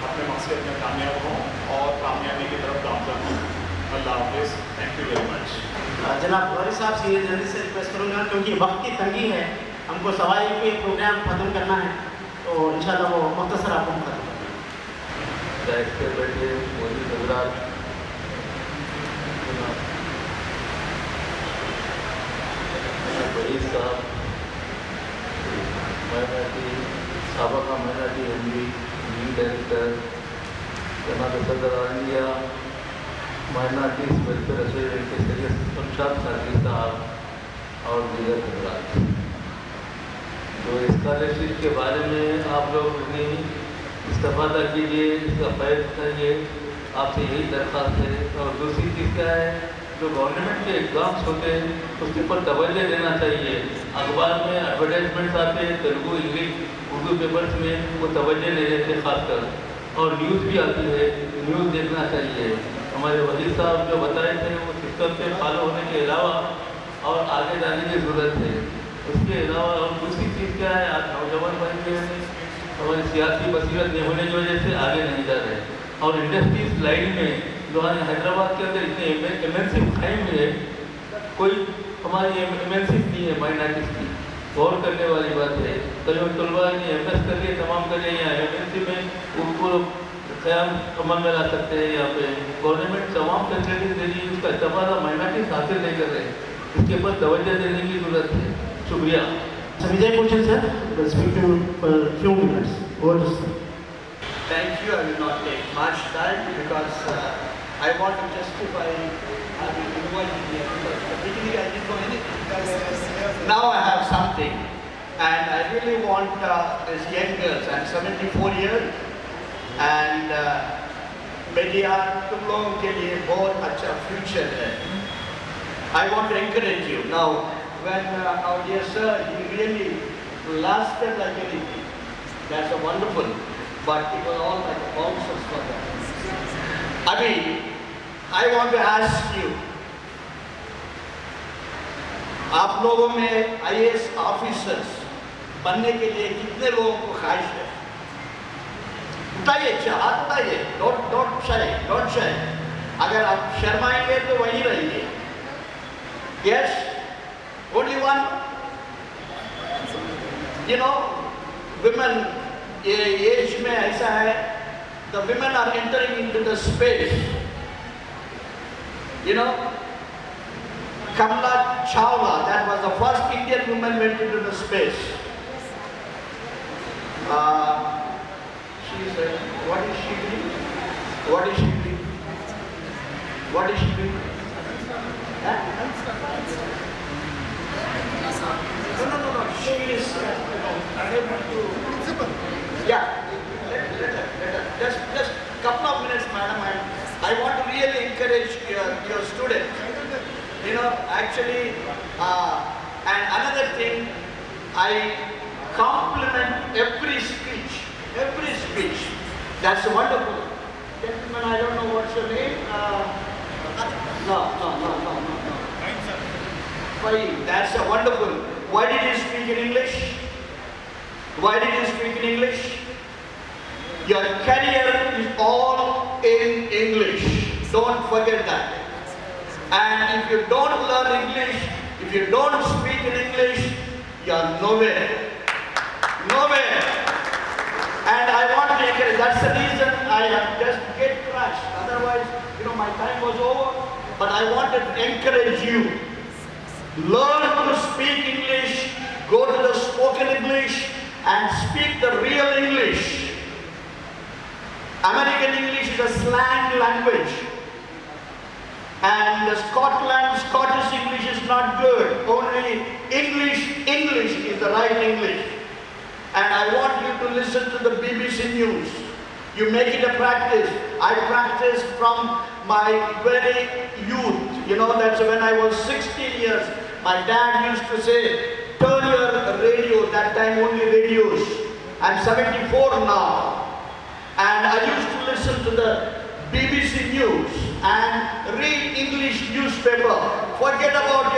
Speaker 5: अपने मकसद में कामयाब हों और कामयाबी की तरफ गामज़न हों। अल्लाह हाफ़िज़। Thank you very much.
Speaker 2: जनाब गौरी साहब से ये जल्दी से रिक्वेस्ट करूँगा क्योंकि वक्त की तंगी है, हमको सवाई पे प्रोग्राम ख़त्म करना है, तो इंशाल्लाह वो मुख्तसर आपको खत्म
Speaker 6: बैठ के बैठे मोदी हजरात, वहीद साहब, माइनॉरिटी साबका माइनॉरिटी एमडी डायरेक्टर, जनाब सदर इंडिया माइनॉरिटीज़ वेलफेयर एसोसिएशन के सदस्य शमशाद कादरी साहब और दीगर हजरात, जो स्कॉलरशिप के बारे में आप लोग ने इस्तेफादा कीजिए, इसका फ़ायदा करिए, आपसे यही दरख्वास्त है। और दूसरी चीज़ क्या है, जो गवर्नमेंट के एग्ज़ाम्स होते हैं उसके ऊपर तवज्जो देना चाहिए। अखबार में एडवर्टाइजमेंट्स आते हैं तेलुगु, इंग्लिश, उर्दू पेपर्स में, वो तवज्जो नहीं देते खासकर, और न्यूज़ भी आती है, न्यूज़ देखना चाहिए। हमारे वजीर साहब जो बताए थे वो सिस्टम पे फॉलो होने के अलावा और आगे जाने की ज़रूरत है। उसके अलावा और दूसरी चीज़ क्या है, आज नौजवान बन गए हैं, हमारी सियासी बसीरत नहीं होने की वजह से आगे नहीं जा रहे, और इंडस्ट्रीज लाइन में जो हैदराबाद के अंदर इतने एमएनसी खाई में है, कोई हमारी एमएनसी नहीं है माइनॉरिटीज़ की, गौर करने वाली बात है। कई तलबा ने एमएस कर लिए, तमाम कर लिए, यहाँ एमएनसी में उनको क़याम अमल में ला सकते हैं। यहाँ पे गवर्नमेंट तमाम फैसिलिटीज दे रही है, उसका इस्तेमाल माइनॉरिटीज हासिल नहीं कर रहे, इसके ऊपर तवज्जो देने की ज़रूरत है। शुक्रिया।
Speaker 2: Vijay Bhushan sir will speak to you for a few minutes. Over to sir.
Speaker 7: Thank you. I will not take much time because I want to justify having invited here. Because at the beginning I didn't know anything. Now I have something, and I really want these young girls. I'm 74 years, and media तुम लोगों के लिए बहुत अच्छा future है. I want to encourage you now. When our dear sir, he really lasted like anything. That's a wonderful, but it was all like bouncers for them. Abhi, I want to ask you, आप लोगों में IAS officers बनने के लिए कितने लोगों को ख्वाहिश है? उठाइए, हाथ उठाइए, don't shy. अगर आप शर्माएंगे तो वहीं रहिए. Yes? Only one? You know, women ये एज में ऐसा है, the women are entering into the space. You know, Kamala Chawla, that was the first Indian woman went into the space. She said, what is she doing? What is she doing? What is she doing? Huh? No. She is unable to. Yeah. Just couple of minutes, madam. I want to really encourage your students. You know, actually, and another thing, I compliment every speech. That's wonderful. Gentlemen, I don't know what's your name. No. Fine, that's wonderful. Why did you speak in English? Your career is all in English. Don't forget that. And if you don't learn English, if you don't speak in English, you're nowhere. And I want to encourage, that's the reason I have just get crushed. Otherwise, you know, my time was over. But I wanted to encourage you. Learn to speak English, go to the spoken English, and speak the real English. American English is a slang language. And Scottish English is not good. Only English is the right English. And I want you to listen to the BBC News. You make it a practice. I practiced from my very youth. You know, that's when I was 16 years. My dad used to say, turn your radio, that time only radios. I'm 74 now. And I used to listen to the BBC News and read English newspaper. Forget about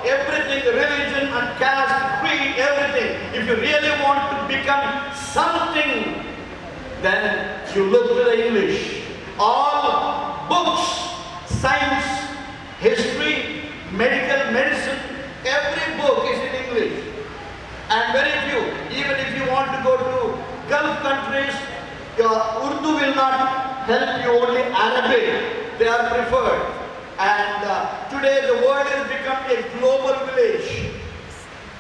Speaker 7: everything, religion and caste, creed, everything. If you really want to become something, then you look to the English. All books, science, history, medicine, every book is in English. And very few, even if you want to go to Gulf countries, your Urdu will not help you, only Arabic, they are preferred. And today the world has become a global village.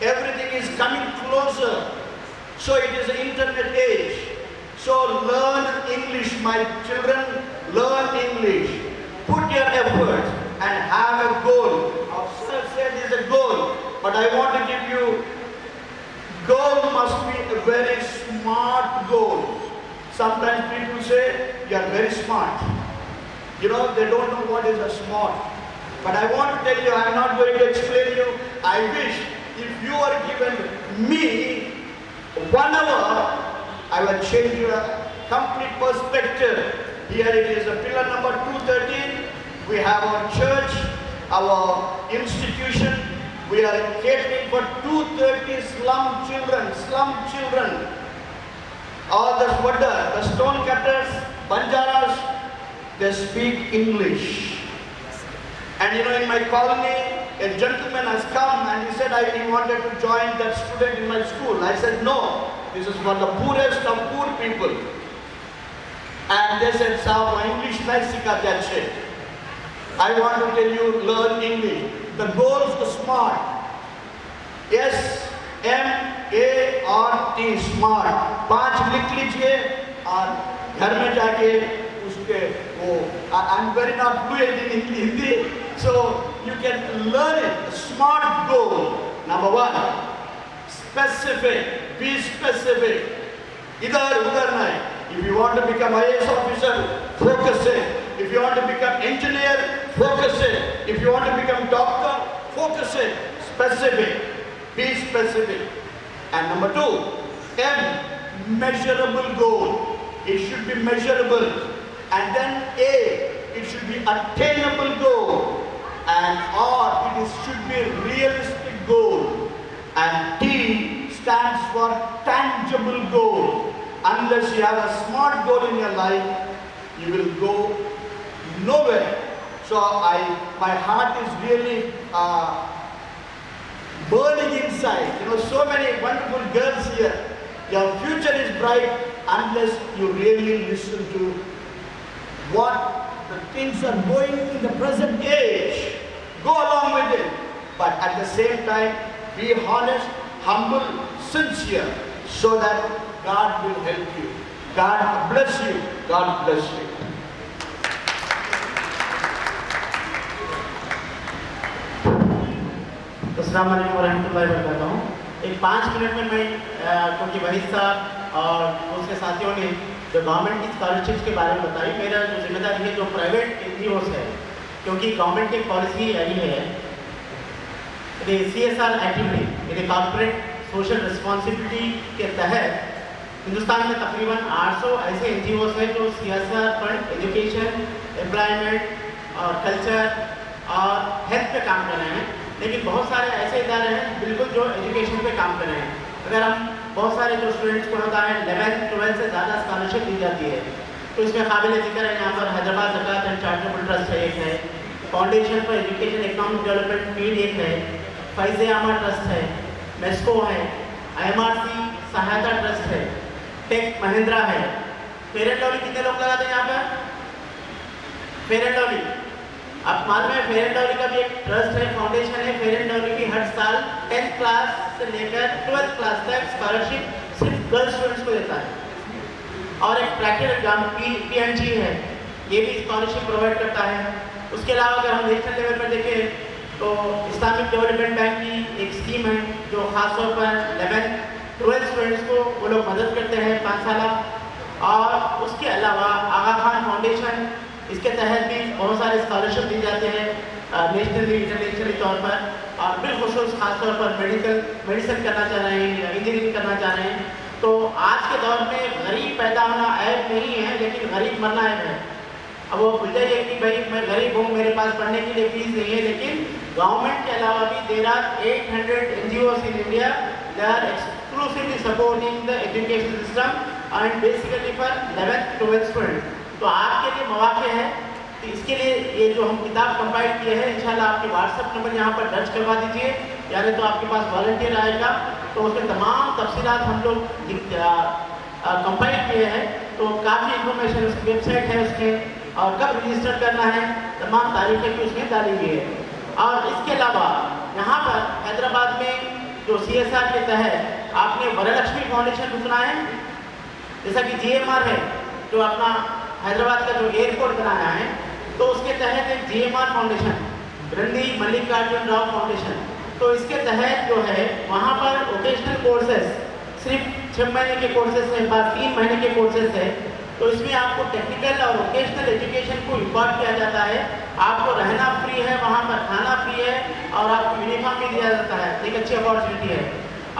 Speaker 7: Everything is coming closer. So it is the internet age. So learn English, my children, learn English. Put your effort and have a goal. Our sir said there is a goal, but I want to give you, goal must be a very smart goal. Sometimes people say, you are very smart. You know, they don't know what is a smart. But I want to tell you, I am not going to explain you. I wish if you are given me 1 hour, I will change your complete perspective. Here it is a pillar number 213. We have our church, our institution. We are catering for 230 slum children. All the stone cutters, Banjaras, they speak English. And you know, in my colony, a gentleman has come and he said he wanted to join that student in my school. I said, no, this is for the poorest of poor people. And they said, Sahab, English nahi sikha jache. I want to tell you, learn English. The goal is to smart. SMART, smart. 5 लिख लीजिए और घर में जाके उसके वो, I'm very not fluent in Hindi, so you can learn it. Smart goal. Number 1, specific. Be specific. Idhar udhar nahi. If you want to become IAS officer, focus it. If you want to become engineer, focus it. If you want to become doctor, focus it. Specific. Be specific. And number 2, M, measurable goal. It should be measurable. And then A, it should be attainable goal. And R, it should be realistic goal. And T stands for tangible goal. Unless you have a smart goal in your life, you will go nowhere. So my heart is really burning inside. You know, so many wonderful girls here. Your future is bright. unless you really listen to what the things are going in the present age. Go along with it. But at the same time, be honest, humble, sincere, so that God will help you. God bless you. God bless you.
Speaker 2: अस्सलाम वालेकुम रहमतुल्लाहि व बरकातहू। एक 5 minute में मैं क्योंकि वहीद साहब और उसके साथियों ने जो गवर्नमेंट की स्कॉलरशिप्स के बारे में बताई, मेरा जो जिम्मेदारी है जो प्राइवेट NGOs है, क्योंकि गवर्नमेंट की पॉलिसी आई है CSR activity corporate social responsibility के तहत हिंदुस्तान में तकरीबन 800 ऐसे NGOs हैं जो CSR फंड एजुकेशन, एम्प्लॉयमेंट और कल्चर और हेल्थ पे काम कर रहे हैं। लेकिन बहुत सारे ऐसे इदारे हैं बिल्कुल जो एजुकेशन पे काम कर रहे हैं। अगर हम बहुत सारे जो स्टूडेंट्स को होता है 11th 12th से ज़्यादा स्कॉलरशिप दी जाती है, तो इसमें काबिल जिक्र है यहाँ पर हैदराबाद ज़कात एंड चैरिटेबल ट्रस्ट है, एक है foundation for education economic development feed, एक है फैज़ आमा ट्रस्ट है, मेस्को है, IMRC सहायता ट्रस्ट है, टेक महिंद्रा है। फेयर एंड लवली कितने लोग लगाते हैं यहाँ पर? फेयर एंड लवली आप मालूम है, फेयर एंड लवली का भी एक ट्रस्ट है, फाउंडेशन है। फेयर एंड लवली की हर साल 10th क्लास से लेकर 12th क्लास तक स्कॉलरशिप सिर्फ गर्ल्स स्टूडेंट्स को देता है। और एक प्रैक्टिकल एग्जाम PNG है, ये भी स्कॉलरशिप प्रोवाइड करता है। उसके अलावा अगर हम नेशनल लेवल पर देखें तो इस्लामिक डेवलपमेंट बैंक की एक स्कीम है जो ख़ासतौर पर 11th 12th स्टूडेंट्स को वो लोग मदद करते हैं 5 साल। और उसके अलावा आगा खान फाउंडेशन, इसके तहत भी बहुत सारे स्कॉलरशिप दी जाते हैं नेशनली इंटरनेशनली तौर पर। और बिलखुसूस खासतौर पर मेडिसिन करना चाह रहे हैं या इंजीनियरिंग करना चाह रहे हैं। तो आज के दौर में गरीब पैदा होना ऐब नहीं है, लेकिन गरीब मरना ऐब है। अब वो भूल जाइए कि भाई मैं गरीब हूँ, मेरे पास पढ़ने के लिए फीस नहीं है, लेकिन गवर्नमेंट के अलावा भी there are 800 NGOs in India they are exclusively supporting the education system and basically for 11th 12th student. तो आपके लिए मौके हैं कि इसके लिए ये जो हम किताब कंपाइल किए हैं, इंशाल्लाह आपके WhatsApp नंबर यहाँ पर दर्ज करवा दीजिए, यानी तो आपके पास वॉलंटियर आएगा तो उसमें तमाम तफसीलात हम लोग कंपाइल किए हैं। तो काफ़ी इन्फॉर्मेशन उसकी वेबसाइट है उसमें, और कब रजिस्टर करना है तमाम तारीखें भी उसमें डाली हुई है। और इसके अलावा यहाँ पर हैदराबाद में जो CSR के तहत आपने वरलक्ष्मी फाउंडेशन भी सुना है, जैसा कि GMR है जो अपना हैदराबाद का जो एयरपोर्ट बनाया है, तो उसके तहत एक GMR फाउंडेशन, रंडी मल्लिकार्जुन राव फाउंडेशन, तो इसके तहत जो है वहाँ पर वोकेशनल कोर्सेज सिर्फ 6 महीने के कोर्सेज है, बाद 3 महीने के कोर्सेज है। तो इसमें आपको टेक्निकल और वोकेशनल एजुकेशन को इम्पार्ट किया जाता है। आपको रहना फ्री है, वहाँ पर खाना फ्री है, और आपको यूनिफॉर्म भी दिया जाता है। एक अच्छी अपॉर्चुनिटी है।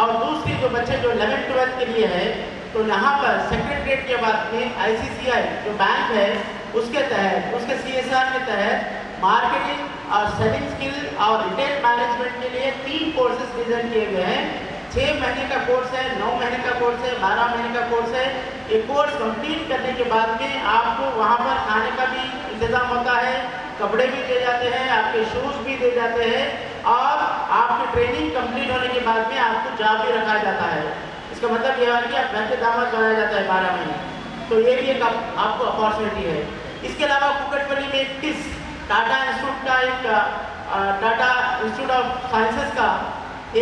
Speaker 2: और दूसरी जो बच्चे जो 11th 12th के लिए है, तो यहाँ पर सेक्रेटरीट के बाद में ICCI जो बैंक है उसके तहत, उसके CSR के तहत मार्केटिंग और सेलिंग स्किल और रिटेल मैनेजमेंट के लिए 3 कोर्सेज डिजाइन किए गए हैं। 6 महीने का कोर्स है, 9 महीने का कोर्स है, 12 महीने का कोर्स है। ये कोर्स कंप्लीट करने के बाद में आपको वहाँ पर खाने का भी इंतज़ाम होता है, कपड़े भी दिए जाते हैं, आपके शूज़ भी दिए जाते हैं, और आपकी ट्रेनिंग कंप्लीट होने के बाद में आपको जॉब भी रखा जाता है। इसका मतलब यह है कि आप घर के दामाद बनाया जाता है 12 महीने। तो ये भी एक आपको अपॉर्चुनिटी है। इसके अलावा कुकटपल्ली में एक TIS टाटा इंस्टीट्यूट का एक टाटा इंस्टीट्यूट ऑफ साइंसेस का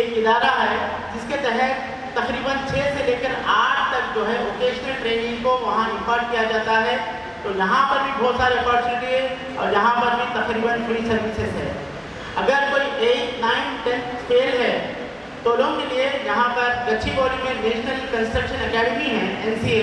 Speaker 2: एक इदारा है, जिसके तहत तकरीबन 6 से लेकर 8 तक जो है वोकेशनल ट्रेनिंग को वहाँ इम्पार्ट किया जाता है। तो यहाँ पर भी बहुत सारी अपॉर्चुनिटी है, और यहाँ पर भी तकरीबन फ्री सर्विसेज है। अगर कोई 8th 9th 10th फेल है तो लोगों के लिए यहाँ पर गच्चीबौली में नेशनल कंस्ट्रक्शन एकेडमी है NCA,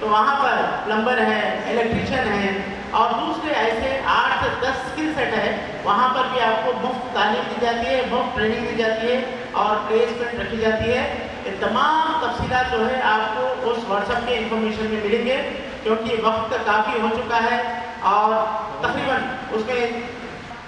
Speaker 2: तो वहाँ पर प्लम्बर है, इलेक्ट्रीशियन है, और दूसरे ऐसे 8 से 10 स्किल सेट है। वहाँ पर भी आपको मुफ्त तालीम दी जाती है, मुफ्त ट्रेनिंग दी जाती है, और प्लेसमेंट रखी जाती है। ये तमाम तफसीलात जो है आपको उस WhatsApp के इंफॉर्मेशन में मिलेंगे, क्योंकि वक्त काफ़ी हो चुका है। और तकरीबन उसमें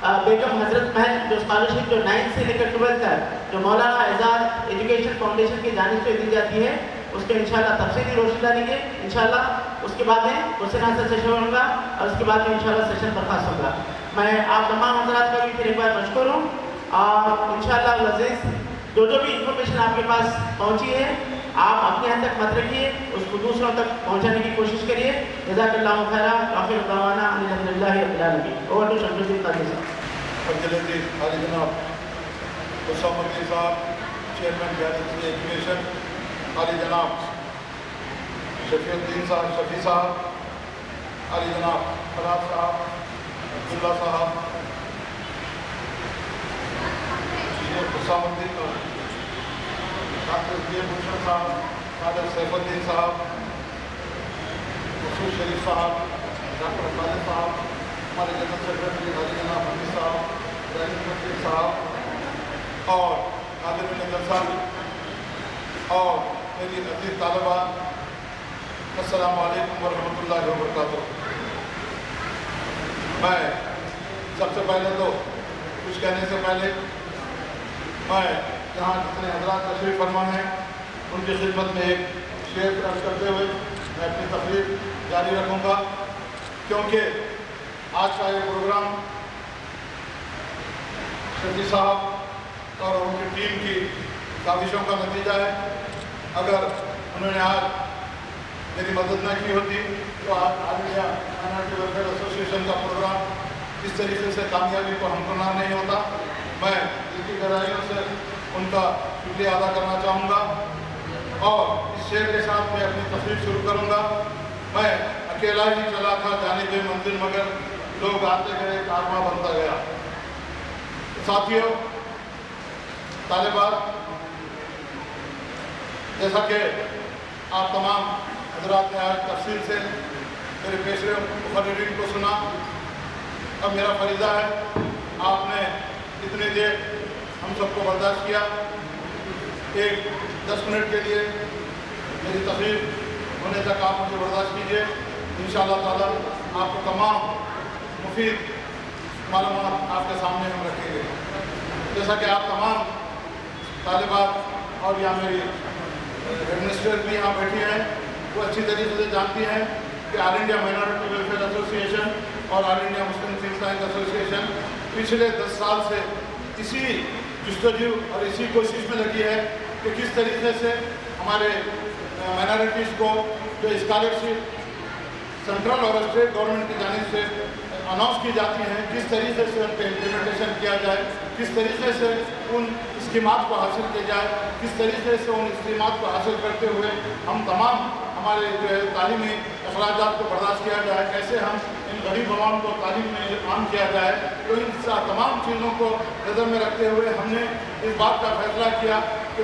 Speaker 2: बेगम हजरत महल जो स्कॉलरशिप जो 9th से लेकर 12th तक जो मौलाना एजाज एजुकेशन फाउंडेशन की जानिब से दी जाती है, उसके इंशाल्लाह तफसीली रोशनी डालेंगे इंशाल्लाह। उसके बाद में क्वेश्चन आंसर सेशन होगा, और उसके बाद में इंशाल्लाह सेशन बर्खास्त होगा। मैं आप तमाम हजरात का भी फिर एक बार मशकूर हूँ, और इंशाल्लाह अज़ीज़ जो भी इंफॉर्मेशन आपके पास पहुँची है आप अपने हद तक मत रखिए, उसको दूसरों तक पहुंचाने की कोशिश करिए। जज़ाकल्लाहु खैरा, आखिर दावाना अल्हम्दुलिल्लाहि रब्बिल आलमीन। ओवर टू शमसुद्दीन कादरी साहब।
Speaker 4: जलेबी हाजी जनाब हुसैन साहब, चेयरमैन गैरेज एजुकेशन, हाजी जनाब शफीउद्दीन साहब, शफी साहब, हाजी जनाब फराज साहब, अब्दुल्ला साहब, हुसैनुद्दीन, डॉक्टर भूषण साहब, डॉक्टर सैफुद्दीन साहब, मसूद शरीफ साहब, डॉक्टर खालिद साहब, हमारे जनरल सेक्रेटरी हाजी जनाब हमीद साहब, रहीम साहब और नाज़रीन जलसा और मेरी अजीज़ तालिबा, अस्सलामु अलैकुम वरहमतुल्लाहि वबरकातुहू। मैं सबसे पहले तो कुछ कहने से पहले मैं यहाँ जितने हज़रात तशरीफ़ फरमा हैं उनकी खिदमत में एक शेर अर्ज़ करते हुए मैं अपनी तकरीर जारी रखूँगा, क्योंकि आज का ये प्रोग्राम शफी साहब और उनकी टीम की काविशों का नतीजा है। अगर उन्होंने आज मेरी मदद न की होती तो आज all India minority welfare association का प्रोग्राम इस तरीके से कामयाबी को हमकरना नहीं होता। मैं इनकी गहराइयों से उनका शुक्रिया अदा करना चाहूँगा और इस शेर के साथ मैं अपनी तकरीर शुरू करूँगा। मैं अकेला ही चला था जानिबे मंजिल, मगर लोग आते गए, कारवां बनता गया। साथियों, तालिबात, जैसा कि आप तमाम हजरात ने आज तफसील से मेरे पेशे मुखर्रिरीन को सुना, अब मेरा फरीज़ा है, आपने इतनी देर हम सबको बर्दाश्त किया। एक 10 मिनट के लिए मेरी तकरीर होने तक आप मुझे बर्दाश्त कीजिए। इंशाअल्लाह ताला आपको तमाम मुफीद मालूमात आपके सामने हम रखेंगे। जैसा कि आप तमाम तालिबात और यहाँ मेरी एडमिनिस्ट्रेटर भी यहाँ बैठी हैं, वो अच्छी तरीके से जानती हैं कि all India minority welfare association और all India Muslim think tank association पिछले 10 साल से इसी जस्तजू और इसी कोशिश में लगी है कि किस तरीके से हमारे माइनॉरिटीज़ को जो स्कॉलरशिप सेंट्रल और स्टेट गवर्नमेंट की जानिब से अनाउंस की जाती हैं, किस तरीके से उन पर इम्प्लीमेंटेशन किया जाए, किस तरीके से उन स्कीमात को हासिल किया जाए, किस तरीके से उन स्कीमात को हासिल करते हुए हम तमाम हमारे जो है तालीमी अखराजात को बर्दाश्त किया जाए, कैसे हम इन गरीब आवाम को तालीम में आम किया जाए। तो इन तमाम चीज़ों को नज़र में रखते हुए हमने इस बात का फैसला किया कि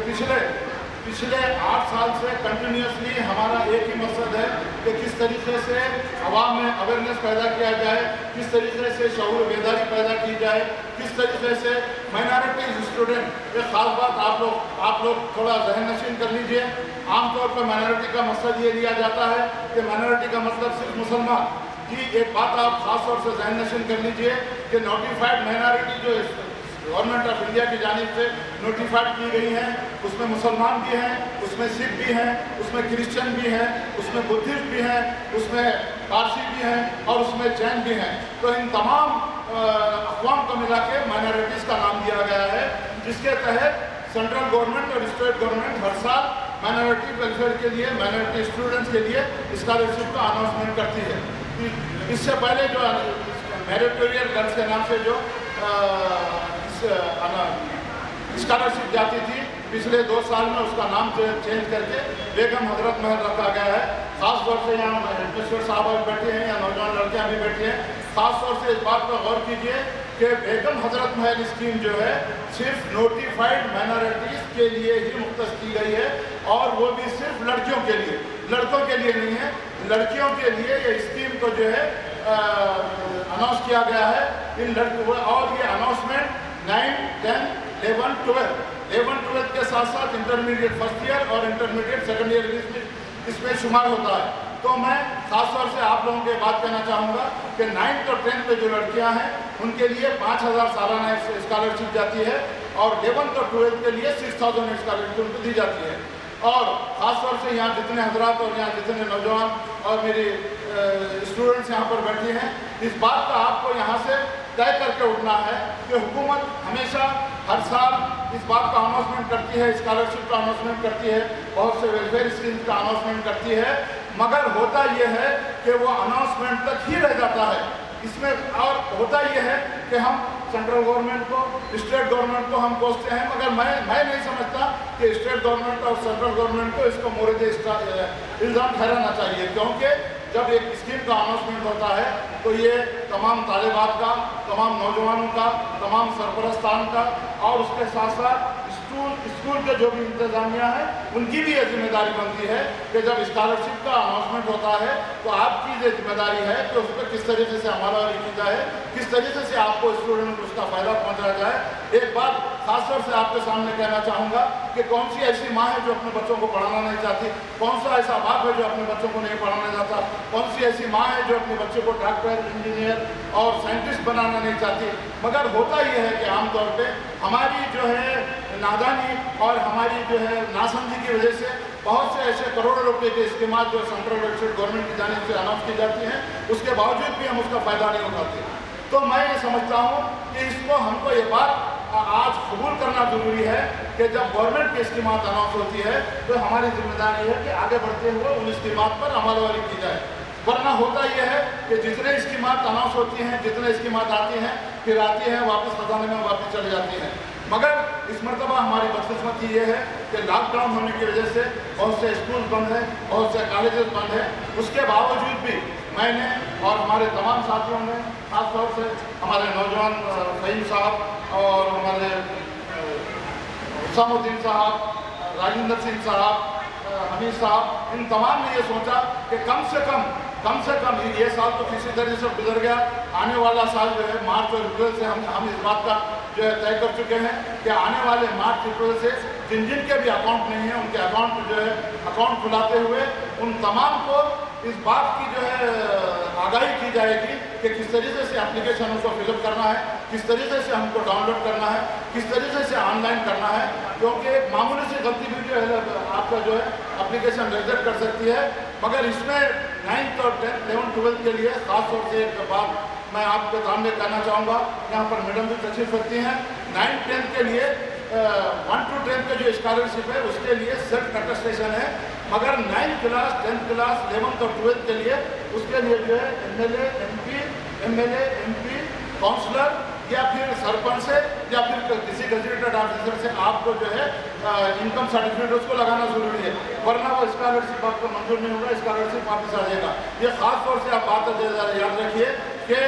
Speaker 4: पिछले 8 साल से कंटिन्यूसली हमारा एक ही मकसद है कि किस तरीके से आवाम में अवेयरनेस पैदा किया जाए, किस तरीके से शऊर बेदारी पैदा की जाए, किस तरीके से माइनॉरिटीज़ स्टूडेंट, एक ख़ास बात आप लोग थोड़ा जहन नशीन कर लीजिए। आमतौर पर माइनॉरिटी का मकसद ये लिया जाता है कि माइनॉरिटी का मतलब सिर्फ मुसलमान की। एक बात आप ख़ास तौर से जहन नशीन कर लीजिए कि नोटिफाइड माइनॉरिटी जो गवर्नमेंट ऑफ इंडिया की जानिब से नोटिफाइड की गई हैं, उसमें मुसलमान भी हैं, उसमें सिख भी हैं, उसमें क्रिश्चियन भी हैं, उसमें बुद्धिस्ट भी हैं, उसमें पारसी भी हैं और उसमें जैन भी हैं। तो इन तमाम अक़वाम को मिला के माइनॉरिटीज़ का नाम दिया गया है, जिसके तहत सेंट्रल गवर्नमेंट और स्टेट गवर्नमेंट हर साल माइनॉरिटी वेलफेयर के लिए, माइनॉरिटी स्टूडेंट्स के लिए स्कॉलरशिप का अनाउंसमेंट करती है। इससे पहले जो मेरिटोरियल गर्ल्स के नाम से जो स्कॉलरशिप जाती थी, पिछले 2 साल में उसका नाम चेंज करके बेगम हजरत महल रखा गया है। ख़ास तौर से यहाँ हेडमिस्टर साहब भी बैठे हैं या नौजवान लड़कियाँ भी बैठी हैं, ख़ास तौर से इस बात पर गौर कीजिए कि बेगम हजरत महल स्कीम जो है सिर्फ नोटिफाइड माइनॉरिटीज़ के लिए ही मुख्तस की गई है और वो भी सिर्फ लड़कियों के लिए, लड़कों के लिए नहीं है। लड़कियों के लिए ये स्कीम को जो है अनाउंस किया गया है इन लड़कियों, और ये अनाउंसमेंट 9, 10, 11, 12 के साथ साथ इंटरमीडिएट फर्स्ट ईयर और इंटरमीडिएट सेकंड ईयर इसमें शुमार होता है। तो मैं ख़ास तौर से आप लोगों के बात कहना चाहूँगा कि 9th और 10th में जो लड़कियाँ हैं उनके लिए 5,000 सालाना स्कॉलरशिप जाती है और 11th और 12th के लिए 6,000 स्कॉलरशिप उनको दी जाती है। और ख़ास तौर से यहाँ जितने हजरात और यहाँ जितने नौजवान और मेरी स्टूडेंट्स यहाँ पर बैठे हैं, इस बात का आपको यहाँ से तय करके उठना है कि हुकूमत हमेशा
Speaker 5: हर साल इस बात का अनाउंसमेंट करती है, स्कॉलरशिप का अनाउंसमेंट करती है, बहुत से वेलफेयर स्कीम्स का अनाउंसमेंट करती है, मगर होता यह है कि वो अनाउंसमेंट तक ही रह जाता है। इसमें और होता यह है कि हम सेंट्रल गवर्नमेंट को, स्टेट गवर्नमेंट को हम कोसते हैं, मगर मैं नहीं समझता कि स्टेट गवर्नमेंट और सेंट्रल गवर्नमेंट को इसको मोरद इल्ज़ाम ठहराना चाहिए, क्योंकि जब एक स्कीम का अनाउंसमेंट होता है तो ये तमाम तालिबात का, तमाम नौजवानों का, तमाम सरपरस्तान का और उसके साथ साथ स्कूल के जो भी इंतजामिया है उनकी भी ये जिम्मेदारी बनती है कि जब स्कॉलरशिप का अनाउंसमेंट होता है तो आपकी ये जिम्मेदारी है कि उस पर किस तरीके से अमलवारी की जाए, किस तरीके से आपको स्टूडेंट को उसका फ़ायदा पहुंचाया जाए। एक बात खास तौर से आपके सामने कहना चाहूँगा कि कौन सी ऐसी माँ है जो अपने बच्चों को पढ़ाना नहीं चाहती, कौन सा ऐसा बाप है जो अपने बच्चों को नहीं पढ़ाना चाहता, कौन सी ऐसी माँ है जो अपने बच्चे को डॉक्टर, इंजीनियर और साइंटिस्ट बनाना नहीं चाहती। मगर होता यह है कि आमतौर पर हमारी जो है नादानी और हमारी जो है नासमझी की वजह से बहुत से ऐसे करोड़ों रुपए के स्कीमात जो सेंट्रल और स्टेट गवर्नमेंट की जानिब से अनाउंस की जाती हैं, उसके बावजूद भी हम उसका फ़ायदा नहीं उठाते। तो मैं ये समझता हूँ कि इसको हमको ये बात आज कबूल करना जरूरी है कि जब गवर्नमेंट की स्कीमात अनाउंस होती है तो हमारी जिम्मेदारी है कि आगे बढ़ते हुए उन स्कीमात पर अमलवारी की जाए। वरना होता यह है कि जितने स्कीमात अनाउंस होती हैं, जितने स्कीमात आती हैं, फिर आती हैं वापस खजाने में वापस चली जाती हैं। मगर इस मरतबा हमारी बदकिस्मती ये है कि लॉकडाउन होने की वजह से बहुत से स्कूल बंद हैं, बहुत से कॉलेजेस बंद हैं। उसके बावजूद भी मैंने और हमारे तमाम साथियों ने, खास तौर से हमारे नौजवान फहीम साहब और हमारे हुसैनुद्दीन साहब, राजेंद्र सिंह साहब, हमीद साहब, इन तमाम ने ये सोचा कि कम से कम ये साल तो किसी तरह से गुजर गया, आने वाला साल जो है मार्च और अप्रैल से हम इस बात का जो है तय कर चुके हैं कि आने वाले मार्च अप्रैल से जिन के भी अकाउंट नहीं है उनके अकाउंट जो है अकाउंट खुलाते हुए उन तमाम को इस बात की जो है आगाही की जाएगी कि किस तरीके से एप्लीकेशन को फिलअप करना है, किस तरीके से हमको डाउनलोड करना है, किस तरीके से ऑनलाइन करना है, क्योंकि एक मामूली सी गलती भी जो है आपका जो है एप्लीकेशन रिजेक्ट कर सकती है। मगर इसमें 9th और 10th, 11th, 12th के लिए खास तौर से एक बात मैं आपके सामने कहना चाहूँगा, यहाँ पर मैडम भी तशरीफ रखती हैं। 9th, 10th के लिए 1 to 10th का जो स्कॉलरशिप है उसके लिए सेल्फ अटेस्टेशन है, मगर 9th class, 10th class, 11th और 12th के लिए उसके लिए जो है एमएलए, एमपी, काउंसलर या फिर सरपंच से या फिर किसी गजेटेड ऑफिसर से आपको जो है इनकम सर्टिफिकेट उसको लगाना जरूरी है, वरना वो स्कॉलरशिप आपको मंजूर नहीं होगा, स्कॉलरशिप वापस आ जाएगा। ये खास तौर से आप बात याद रखिए कि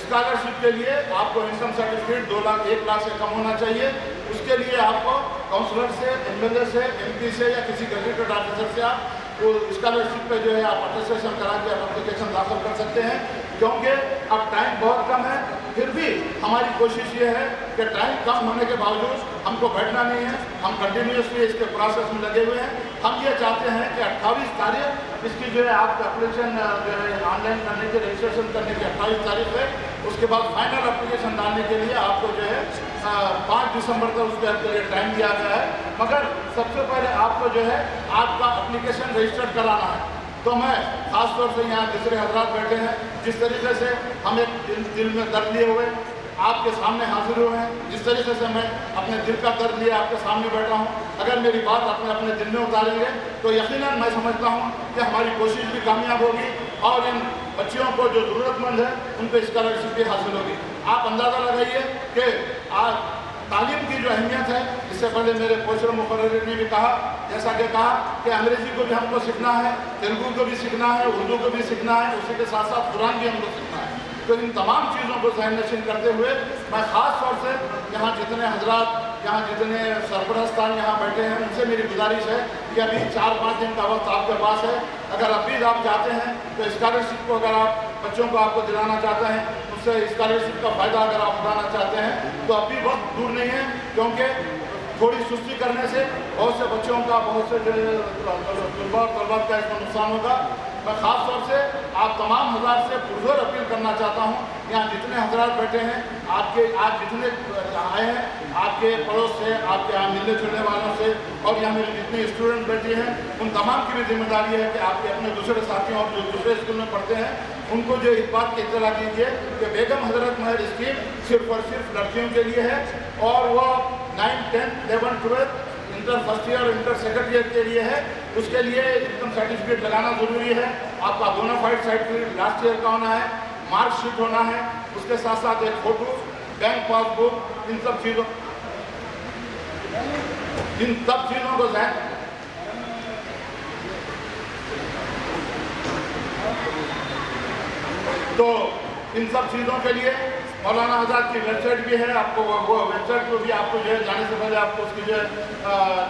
Speaker 5: स्कॉलरशिप के लिए आपको इनकम सर्टिफिकेट 2 लाख 1 लाख से कम होना चाहिए। उसके लिए आपको काउंसलर से, एमएलए से, एमपी से या किसी गजेटेड ऑफिसर से आप वो स्कॉलरशिप पे जो है आप अटेस्टेशन करा के आप एप्लीकेशन दाखिल कर सकते हैं, क्योंकि अब टाइम बहुत कम है। फिर भी हमारी कोशिश ये है कि टाइम कम होने के बावजूद हमको बैठना नहीं है, हम कंटिन्यूसली इसके प्रोसेस में लगे हुए हैं। हम ये चाहते हैं कि 28 तारीख इसकी जो है आपका एप्लीकेशन जो है ऑनलाइन करने के, रजिस्ट्रेशन करने की 28 तारीख है। उसके बाद फाइनल एप्लीकेशन डालने के लिए आपको जो है 5 दिसंबर तक उसके लिए टाइम दिया गया है। मगर सबसे पहले आपको जो है आपका एप्लीकेशन रजिस्टर्ड कराना है। तो मैं खास तौर से यहाँ दूसरे हजरात बैठे हैं, जिस तरीके से हम एक दिल में दर्द लिए हुए आपके सामने हाजिर हुए हैं, जिस तरीके से मैं अपने दिल का दर्द लिए आपके सामने बैठा हूँ, अगर मेरी बात अपने दिल में उतारेंगे तो यकीनन मैं समझता हूँ कि हमारी कोशिश भी कामयाब होगी और इन बच्चियों को जो ज़रूरतमंद है उनको स्कॉलरशिप भी हासिल होगी। आप अंदाज़ा लगाइए कि आज तालीम की जो अहमियत है, इससे पहले मेरे पोस्टर मुकर्रर ने भी कहा, जैसा कि कहा कि अंग्रेज़ी को भी हमको सीखना है, तेलुगु को भी सीखना है, उर्दू को भी सीखना है, उसी के साथ साथ कुरान भी हमको सीखना है। तो इन तमाम चीज़ों को ज़हन नशीन करते हुए मैं ख़ास तौर से यहाँ जितने हजरात, यहाँ जितने सरपरस्तान यहाँ बैठे हैं, उनसे मेरी गुजारिश है कि अभी 4-5 दिन का वक्त आपके पास है। अगर अभी आप चाहते हैं तो स्कॉलरशिप को अगर आप बच्चों को आपको दिलाना चाहते हैं, उससे स्कॉलरशिप का फ़ायदा अगर आप उठाना चाहते हैं तो अभी वक्त दूर नहीं है, क्योंकि थोड़ी सुस्ती करने से बहुत से बच्चों का, बहुत से तलबा का इसमें नुकसान होगा। मैं ख़ास तौर से आप तमाम हजरात से पुरजोर अपील करना चाहता हूँ, यहाँ जितने हजरात बैठे हैं, आपके आज जितने आए हैं, आपके पड़ोस से, आपके यहाँ मिलने जुलने वालों से और यहाँ मेरे जितने स्टूडेंट बैठे हैं, उन तमाम की भी जिम्मेदारी है कि आपके अपने दूसरे साथियों और जो दूसरे स्कूल में पढ़ते हैं उनको जो इस बात की इत्तला दीजिए कि बेगम हजरत महर स्कीम सिर्फ और सिर्फ लड़कियों के लिए है और वह 9th 10th 11th 12th inter first year और इंटर सेकेंड ईयर के लिए है। उसके लिए इनकम सर्टिफिकेट लगाना जरूरी है। आपका बोनाफाइड सर्टिफिकेट लास्ट ईयर का होना है, मार्कशीट होना है, उसके साथ साथ एक फोटो, बैंक पासबुक, इन सब चीज़ों को तो इन सब चीज़ों के लिए मौलाना आज़ाद की वेबसाइट भी है। आपको वो वेबसाइट को भी आपको जो है जाने से पहले आपको उसकी जो है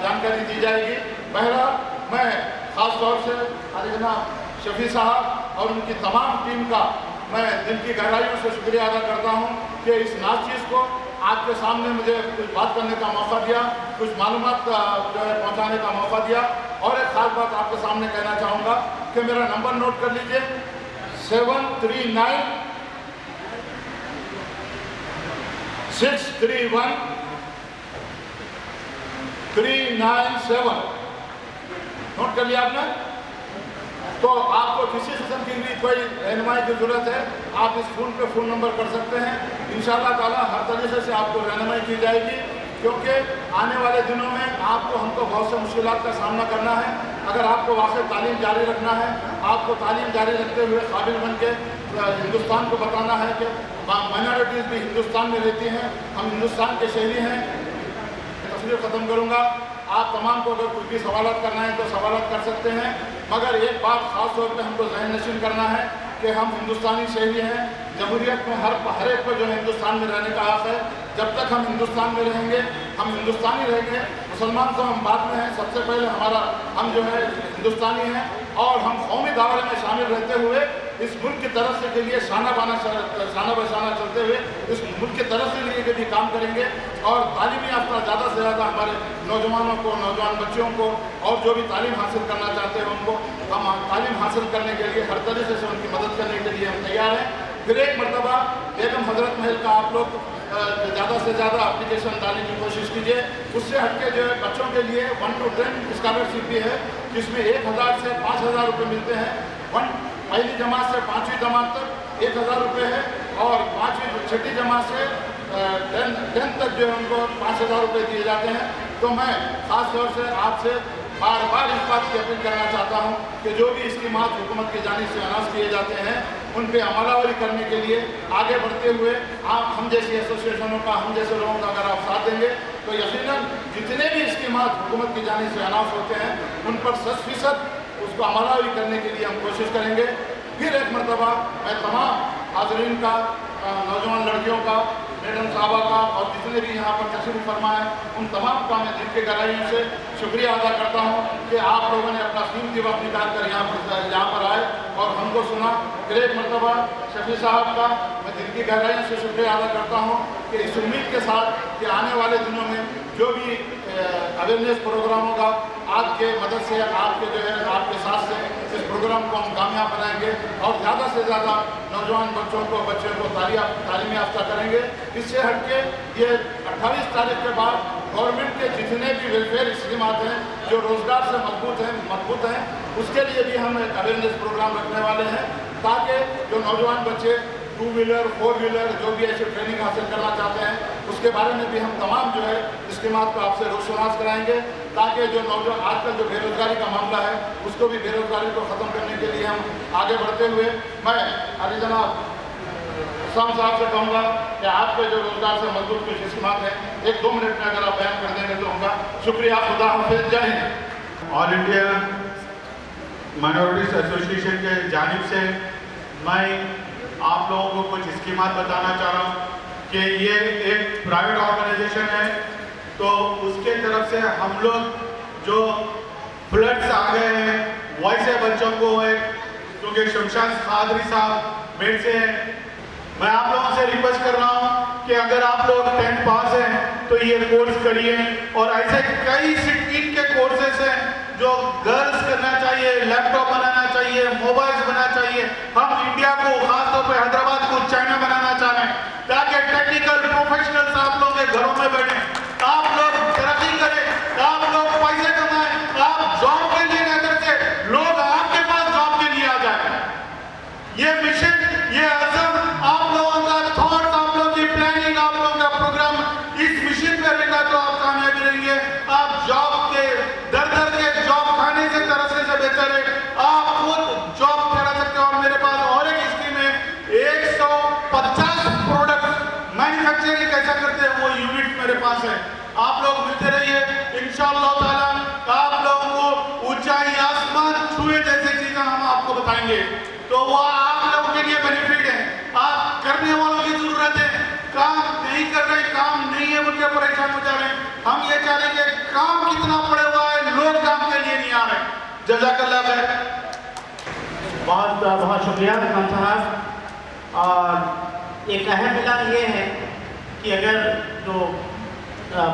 Speaker 5: जानकारी दी जाएगी। पहला, मैं ख़ास तौर से आलिजना शफी साहब और उनकी तमाम टीम का मैं दिल की गहराइयों से शुक्रिया अदा करता हूँ कि इस नाचीज़ को आपके सामने मुझे कुछ बात करने का मौका दिया, कुछ मालूमात जो है पहुँचाने का मौका दिया। और एक ख़ास बात आपके सामने कहना चाहूँगा कि मेरा नंबर नोट कर लीजिए, 739 631 397। नोट कर लिया आपने? तो आपको किसी किस्म की भी कोई रहनुमाई की जरूरत है, आप इस फ़ोन नंबर कर सकते हैं। इंशाअल्लाह ताला हर तरीके से आपको रहनुमाई की जाएगी, क्योंकि आने वाले दिनों में हमको बहुत से मुश्किलात का सामना करना है। अगर आपको वाकई तालीम जारी रखना है, आपको तालीम जारी रखते हुए काबिल बन के हिंदुस्तान को बताना है कि माइनॉरिटीज़ भी हिंदुस्तान में रहती हैं, हम हिंदुस्तान के शहरी हैं। तस्वीर ख़त्म करूँगा। आप तमाम को अगर कुछ भी सवालात करना है तो सवालात कर सकते हैं, मगर एक बात ख़ास तौर पे हमको ज़हन नशीन करना है कि हम हिंदुस्तानी शहरी हैं। जमहूरियत में हर एक को जो है हिंदुस्तान में रहने का हक़ है। जब तक हम हिंदुस्तान में रहेंगे, हम हिंदुस्तानी रहेंगे। मुसलमान तो हम बाद में हैं, सबसे पहले हम जो है हिंदुस्तानी हैं, और हम कौमी दायरे में शामिल रहते हुए इस मुल्क की तरफ के लिए शाना बशाना चलते हुए इस मुल्क की तरफ के लिए काम करेंगे। और तालीमी याफ्ता ज़्यादा से ज़्यादा हमारे नौजवानों को, नौजवान बच्चों को, और जो भी तालीम हासिल करना चाहते हैं उनको हम तालीम हासिल करने के लिए हर तरीके से उनकी मदद करने के लिए हम तैयार हैं। फिर एक मरतबा बेगम हज़रत महल का आप लोग ज़्यादा से ज़्यादा एप्लीकेशन डालने की कोशिश कीजिए। उससे हटके जो है बच्चों के लिए 1 to 10 स्कॉलरशिप भी है, जिसमें 1000 से 5000 रुपये मिलते हैं। पहली जमात से 5वीं जमात तक 1000 रुपये है, और 5वीं 6ठी जमात से 10th तक जो है उनको 5000 रुपये दिए जाते हैं। तो मैं ख़ास तौर से आपसे बार बार इस बात की अपील करना चाहता हूँ कि जो भी स्कीमात हुकूमत की जानिब से अनाउंस किए जाते हैं उन पर अमलावरी करने के लिए आगे बढ़ते हुए हम जैसी एसोसिएशनों का, हम जैसे लोगों का अगर आप साथ देंगे तो यकीनन जितने भी स्कीमात हुकूमत की जानिब से अनाउंस होते हैं उन पर 100% उसको अमलावरी करने के लिए हम कोशिश करेंगे। फिर एक मरतबा मैं तमाम हाज़रीन का, नौजवान लड़कियों का, मैडम साहबा का, और जितने भी यहाँ पर तशरीफ़ फरमा है उन तमाम का मैं दिल के गहराइयों से शुक्रिया अदा करता हूँ कि आप लोगों ने अपना कीमती वक्त निकाल कर यहाँ पर आए और हमको सुना। फिर एक मरतबा शफी साहब का मैं दिल की गहराइयों से शुक्रिया अदा करता हूँ कि इस उम्मीद के साथ कि आने वाले दिनों में जो भी अवेयरनेस प्रोग्राम होगा, आपके मदद से, आपके जो है आपके साथ से इस प्रोग्राम को हम कामयाब बनाएंगे और ज़्यादा से ज़्यादा नौजवान बच्चों को तालीम याफ्ता करेंगे। इससे हटके ये 28 तारीख के बाद गवर्नमेंट के जितने भी वेलफेयर स्कीमात हैं जो रोज़गार से मजबूत हैं उसके लिए भी हम एक अवेयरनेस प्रोग्राम रखने वाले हैं, ताकि जो नौजवान बच्चे 2 व्हीलर 4 व्हीलर जो भी ऐसे ट्रेनिंग हासिल करना चाहते हैं उसके बारे में भी हम तमाम जो है स्कीमात को आपसे रोशनास कराएंगे, ताकि जो नौजवान आजकल जो बेरोजगारी का मामला है उसको भी बेरोजगारी को ख़त्म करने के लिए हम आगे बढ़ते हुए मैं अली जनाब उस्मान साहब से कहूँगा कि आपके जो रोजगार से मजबूत कुछ स्कीमात हैं 1-2 मिनट में अगर आप बयान कर देंगे तो होगा। शुक्रिया, खुदा हाफिज़, जय Hind.
Speaker 4: All India minorities association के जानिब से मैं आप लोगों को कुछ स्कीमात बताना चाह रहा हूँ कि ये एक प्राइवेट ऑर्गेनाइजेशन है, तो उसके तरफ से हम लोग जो फ्लड्स आ गए हैं वैसे बच्चों को क्योंकि शमशाद खादरी साहब मेरे से मैं आप लोगों से रिक्वेस्ट कर रहा हूँ कि अगर आप लोग 10th पास हैं तो ये कोर्स करिए, और ऐसे कई 16 के कोर्सेस हैं जो गर्ल्स करना चाहिए, लैपटॉप बनाना चाहिए, मोबाइल्स बनाना चाहिए। हम इंडिया को, खासतौर पे हैदराबाद को चाइना बनाना चाह रहे हैं, ताकि टेक्निकल प्रोफेशनल्स आप लोग के घरों में बैठे, आप लोग तरक्की करें, आप लोग पैसे कमाएं, आप जॉब के लिए नजर से लोग आपके पास जॉब के लिए आ जाए। ये मिशन, ये अज़म, आप लोगों का थॉट, आप लोगों की प्लानिंग, आप लोगों का प्रोग्राम इस मिशन पे रहेगा तो आप इंशाअल्लाह ताला आप लोगों को ऊंचाई आसमान छुए जैसे चीजें हम आपको बताएंगे, तो वो आप लोगों के लिए बेनिफिट है। आप करने वालों की जरूरत है, काम नहीं कर रहे, काम नहीं है बोल के परेशान हो जा रहे हैं। हम ये चाह रहे हैं कि काम कितना पड़ा हुआ है, लोग काम के लिए नहीं आ रहे। जज़ाकल्लाह खैर।
Speaker 2: बहुत बहुत शुक्रिया खान साहब। और एक अहम ऐलान ये है कि अगर जो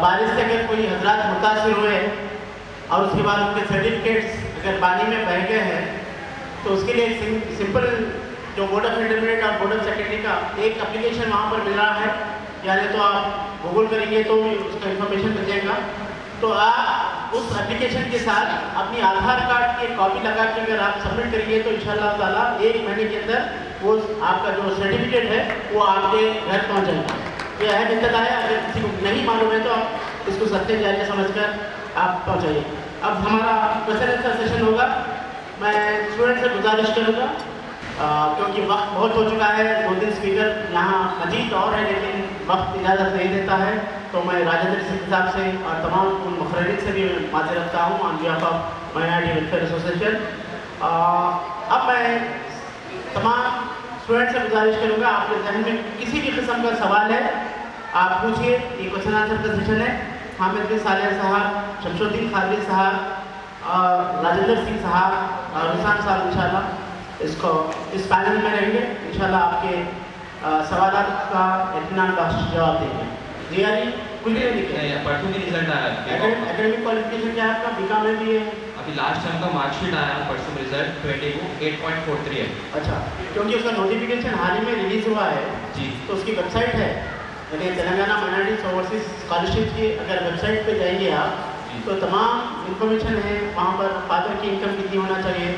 Speaker 2: बारिश से अगर कोई हजरात मुतासिर हुए और उसके बाद उनके सर्टिफिकेट्स अगर पानी में बह गए हैं, तो उसके लिए एक सिंपल जो बोर्ड ऑफ इंटरमीडिएट और बोर्ड ऑफ सेकेंडरी का एक एप्लीकेशन वहाँ पर मिल रहा है, यानी तो आप गूगल करेंगे तो उसका इन्फॉर्मेशन मिल जाएगा। तो आप उस एप्लीकेशन के साथ अपनी आधार कार्ड की कॉपी लगा के अगर आप सबमिट करेंगे तो इंशाअल्लाह ताला 1 महीने के अंदर वो आपका जो सर्टिफिकेट है वो आपके घर पहुँच जाएगा। ये अहम इब्तदा है, अगर किसी को नहीं मालूम है तो आप इसको सत्य जारिया समझकर आप पहुँचाइए। अब हमारा क्वेश्चन आंसर सेशन होगा। मैं स्टूडेंट से गुजारिश करूँगा क्योंकि वक्त बहुत हो चुका है, 2-3 स्पीकर यहाँ मजीद और है लेकिन वक्त इजाज़त नहीं देता है, तो मैं राजेंद्र सिंह साहब से और तमाम उन मुखर्रिरीन से भी माज़रत रखता हूँ on behalf of minority welfare association. अब मैं तमाम स्टूडेंट से गुजारिश करूँगा, आपके जहन में किसी भी किस्म का सवाल है आप पूछिए। ये क्वेश्चन आंसर का सेशन है। हामिद बिन सालेह साहब, शमशुद्दीन खालिद साहब और राजेंद्र सिंह साहब और निशान साहब इंशाल्लाह इसको इस पैनल में रहेंगे। इंशाल्लाह आपके सवाल का इत्मीनान बख्श जवाब देंगे। जी यानी कुछ भी नहीं दिखे।
Speaker 8: परसों की रिजल्ट आया
Speaker 2: एकेडमिक क्वालिफिकेशन क्या है आपका? बीकॉम में भी है?
Speaker 8: अभी लास्ट टाइम का मार्कशीट आया परसों रिजल्ट 20 को 8.43 है।
Speaker 2: अच्छा, क्योंकि उसका नोटिफिकेशन हाल ही में रिलीज हुआ है
Speaker 8: जी,
Speaker 2: तो उसकी वेबसाइट है, यानी तेलंगाना माइनॉरिटीज ओवरसीज स्कॉलरशिप की अगर वेबसाइट पे जाएंगे आप तो तमाम इंफॉर्मेशन है वहाँ पर। फादर की इनकम कितनी होना चाहिए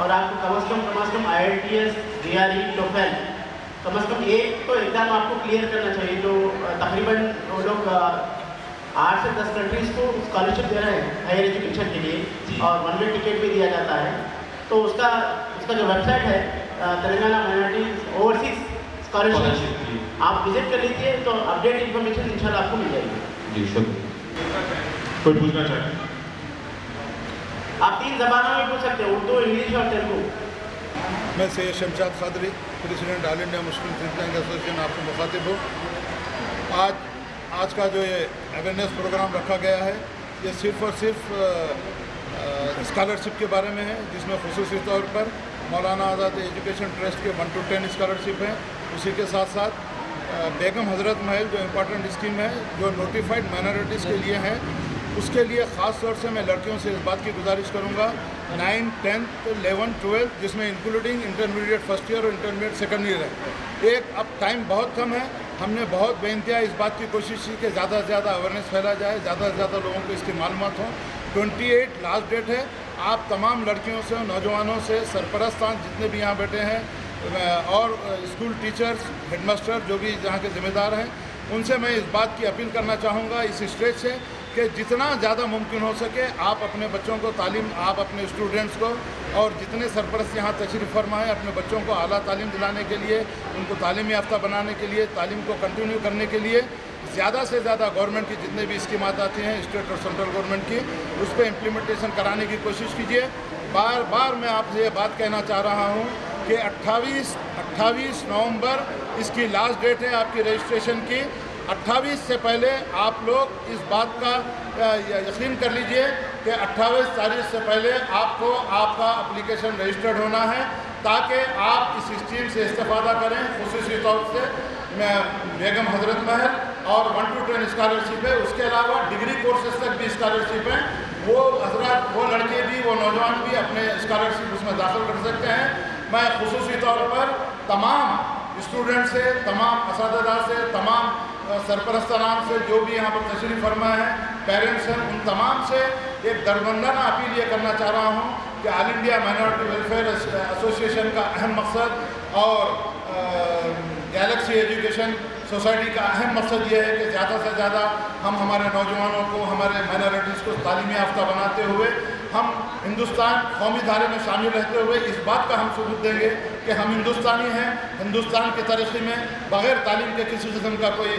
Speaker 2: और आपको कम से कम IELTS, GRE, TOEFL कम से कम एक तो एग्ज़ाम आपको क्लियर करना चाहिए। जो तकरीबन वो लोग 8 से 10 कंट्रीज़ को स्कॉलरशिप दे रहे हैं हायर एजुकेशन के लिए और 1 वे टिकट भी दिया जाता है। तो उसका जो वेबसाइट है तेलंगाना माइनॉरिटीज ओवरसीज स्कॉलरशिप, आप विजिट कर लीजिए तो अपडेट इन्फॉर्मेशन इंशाल्लाह आपको मिल जाएगी।
Speaker 8: जी शुक्रिया।
Speaker 4: कोई पूछना चाहे?
Speaker 2: आप 3 ज़बानों में पूछ सकते हैं, उर्दू, इंग्लिश और तेलुगु।
Speaker 9: मैं Syed Shamshad Qadri, president all India Muslim think tank association आपसे मुखातिब हूँ। आज का जो ये अवेयरनेस प्रोग्राम रखा गया है ये सिर्फ़ और सिर्फ स्कॉलरशिप के बारे में है, जिसमें खुसूसी तौर पर मौलाना आज़ाद एजुकेशन ट्रस्ट के 1 to 10 स्कॉलरशिप हैं। उसी के साथ साथ बेगम हज़रत महल जो इम्पॉर्टेंट स्कीम है जो नोटिफाइड माइनॉरिटीज़ के लिए है, उसके लिए ख़ास तौर से मैं लड़कियों से इस बात की गुजारिश करूँगा 9, 10, 11, 12 जिसमें इंक्लूडिंग इंटरमीडिएट फर्स्ट ईयर और इंटरमीडिएट सेकेंड ईयर है। अब टाइम बहुत कम है, हमने बहुत बेइंतहा इस बात की कोशिश की कि ज़्यादा से ज़्यादा अवेयरनेस फैला जाए, ज़्यादा से ज़्यादा लोगों को इसकी मालूमात हो। 28 लास्ट डेट है। आप तमाम लड़कियों से, नौजवानों से, सरपरस्तान जितने भी यहाँ बैठे हैं और स्कूल टीचर्स, हेडमास्टर जो भी यहाँ के ज़िम्मेदार हैं, उनसे मैं इस बात की अपील करना चाहूँगा इस स्टेज से कि जितना ज़्यादा मुमकिन हो सके आप अपने बच्चों को तालीम, आप अपने स्टूडेंट्स को और जितने सरपरस्त यहाँ तशरीफ़ फरमा हैं अपने बच्चों को आला तालीम दिलाने के लिए, उनको तालीम याफ्ता बनाने के लिए, तालीम को कंटिन्यू करने के लिए ज़्यादा से ज़्यादा गवर्नमेंट की जितने भी स्कीमात आती हैं स्टेट और सेंट्रल गवर्नमेंट की, उस पर इम्प्लीमेंटेशन कराने की कोशिश कीजिए। बार बार मैं आपसे ये बात कहना चाह रहा हूँ कि 28 नवंबर इसकी लास्ट डेट है आपकी रजिस्ट्रेशन की। 28 से पहले आप लोग इस बात का यकीन कर लीजिए कि 28 तारीख से पहले आपको आपका एप्लीकेशन रजिस्टर्ड होना है ताकि आप इस स्कीम से इस्तेफादा करें। खुसूसी तौर से बेगम हज़रत महल और 1 to 10 स्कॉलरशिप है, उसके अलावा डिग्री कोर्सेज तक भी स्कॉलरशिप है। वो हजरात, वो लड़के भी, वो नौजवान भी अपने स्कॉलरशिप उसमें दाखिल कर सकते हैं। मैं खुसूसी तौर पर तमाम स्टूडेंट से, तमाम असातिज़ा से, तमाम सरपरस्तान से जो भी यहाँ पर तशरीफ़ फरमा है, पेरेंट्स हैं, उन तमाम से एक दरबंदाना अपील ये करना चाह रहा हूँ कि all India minority welfare association का अहम मकसद और गैलेक्सी एजुकेशन सोसाइटी का अहम मकसद ये है कि ज़्यादा से ज़्यादा हम हमारे नौजवानों को, हमारे माइनॉरिटीज़ को तालीम याफ्ता बनाते हुए हम हिंदुस्तान कौमी धारे में शामिल रहते हुए इस बात का हम सबूत देंगे कि हम हिंदुस्तानी हैं। हिंदुस्तान की तरक्की में बग़ैर तालीम के किसी किस्म का कोई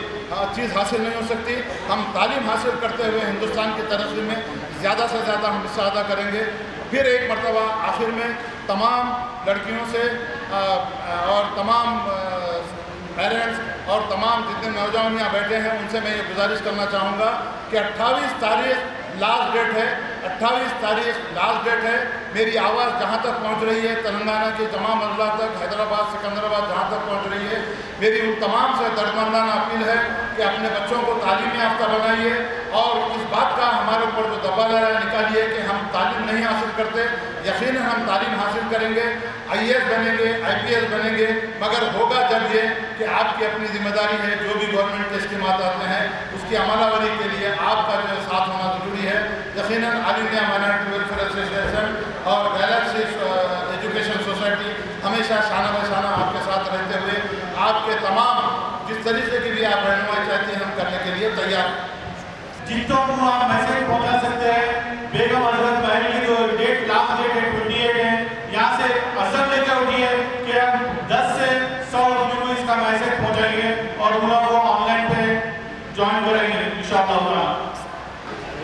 Speaker 9: चीज़ हासिल नहीं हो सकती। हम तालीम हासिल करते हुए हिंदुस्तान की तरक्की में ज़्यादा से ज़्यादा हम हिस्सा अदा करेंगे। फिर एक मरतबा आखिर में तमाम लड़कियों से और तमाम पेरेंट्स और तमाम जितने नौजवान यहाँ बैठे हैं उनसे मैं ये गुजारिश करना चाहूँगा कि 28 तारीख लास्ट डेट है। 28 तारीख लास्ट डेट है। मेरी आवाज़ जहाँ तक पहुँच रही है, तेलंगाना के तमाम अजला तक, हैदराबाद सिकंदराबाद जहाँ तक पहुँच रही है, मेरी उन तमाम से दर्दमंदाना अपील है कि अपने बच्चों को तालीम याफ्ता बनाइए और इस बात का हमारे ऊपर जो दबाव निकालिए कि हम तालीम नहीं हासिल करते। यकीनन हम तालीम हासिल करेंगे, IAS बनेंगे, IPS बनेंगे, मगर होगा जब ये कि आपकी अपनी जिम्मेदारी है। जो भी गवर्नमेंट के स्कीमात आते हैं उसकी अमलावरी के लिए आपका जो साथ होना ज़रूरी है। यकीनन all India minority welfare association और गैलेक्सी एजुकेशन सोसाइटी हमेशा शाना बशाना आपके साथ रहते हुए आपके तमाम जिस तरीके की भी आप रहनुमाई चाहती हैं हम करने के लिए तैयार हैं।
Speaker 3: जितनों को आप मैसेज पहुंचा सकते हैं। बेगम हजरत महल की जो डेट लास्ट डेट है 28 है, यहाँ से असर लेकर उठी है कि हम 10 से 100 आदमियों को इसका मैसेज पहुंचाएंगे और उन लोगों को ऑनलाइन पे ज्वाइन कराएंगे इंशाअल्लाह।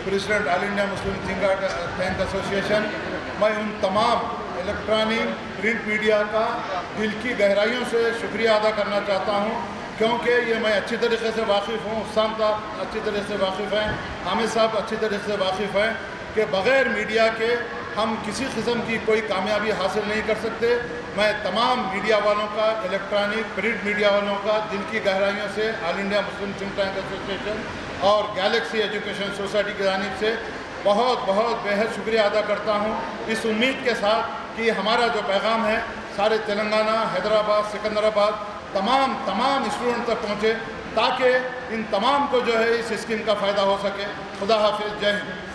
Speaker 9: President all India Muslim think association, मैं उन तमाम इलेक्ट्रॉनिक प्रिंट मीडिया का दिल की गहराइयों से शुक्रिया अदा करना चाहता हूँ, क्योंकि ये मैं अच्छी तरीके से वाकिफ़ हूँ, उस्मान साहब अच्छी तरह से वाकिफ़ हैं, हामिद साहब अच्छी तरह से वाकिफ़ हैं कि बग़ैर मीडिया के हम किसी किस्म की कोई कामयाबी हासिल नहीं कर सकते। मैं तमाम मीडिया वालों का, इलेक्ट्रॉनिक प्रिंट मीडिया वालों का दिल की गहराइयों से all India Muslim think tank association और गैलेक्सी एजुकेशन सोसाइटी की जानिब से बहुत बहुत बेहद शुक्रिया अदा करता हूँ, इस उम्मीद के साथ कि हमारा जो पैगाम है सारे तेलंगाना, हैदराबाद, सिकंदराबाद तमाम स्टूडेंट तक पहुँचे ताकि इन तमाम को जो है इस स्कीम का फ़ायदा हो सके। खुदा हाफिज़, जय हिंद।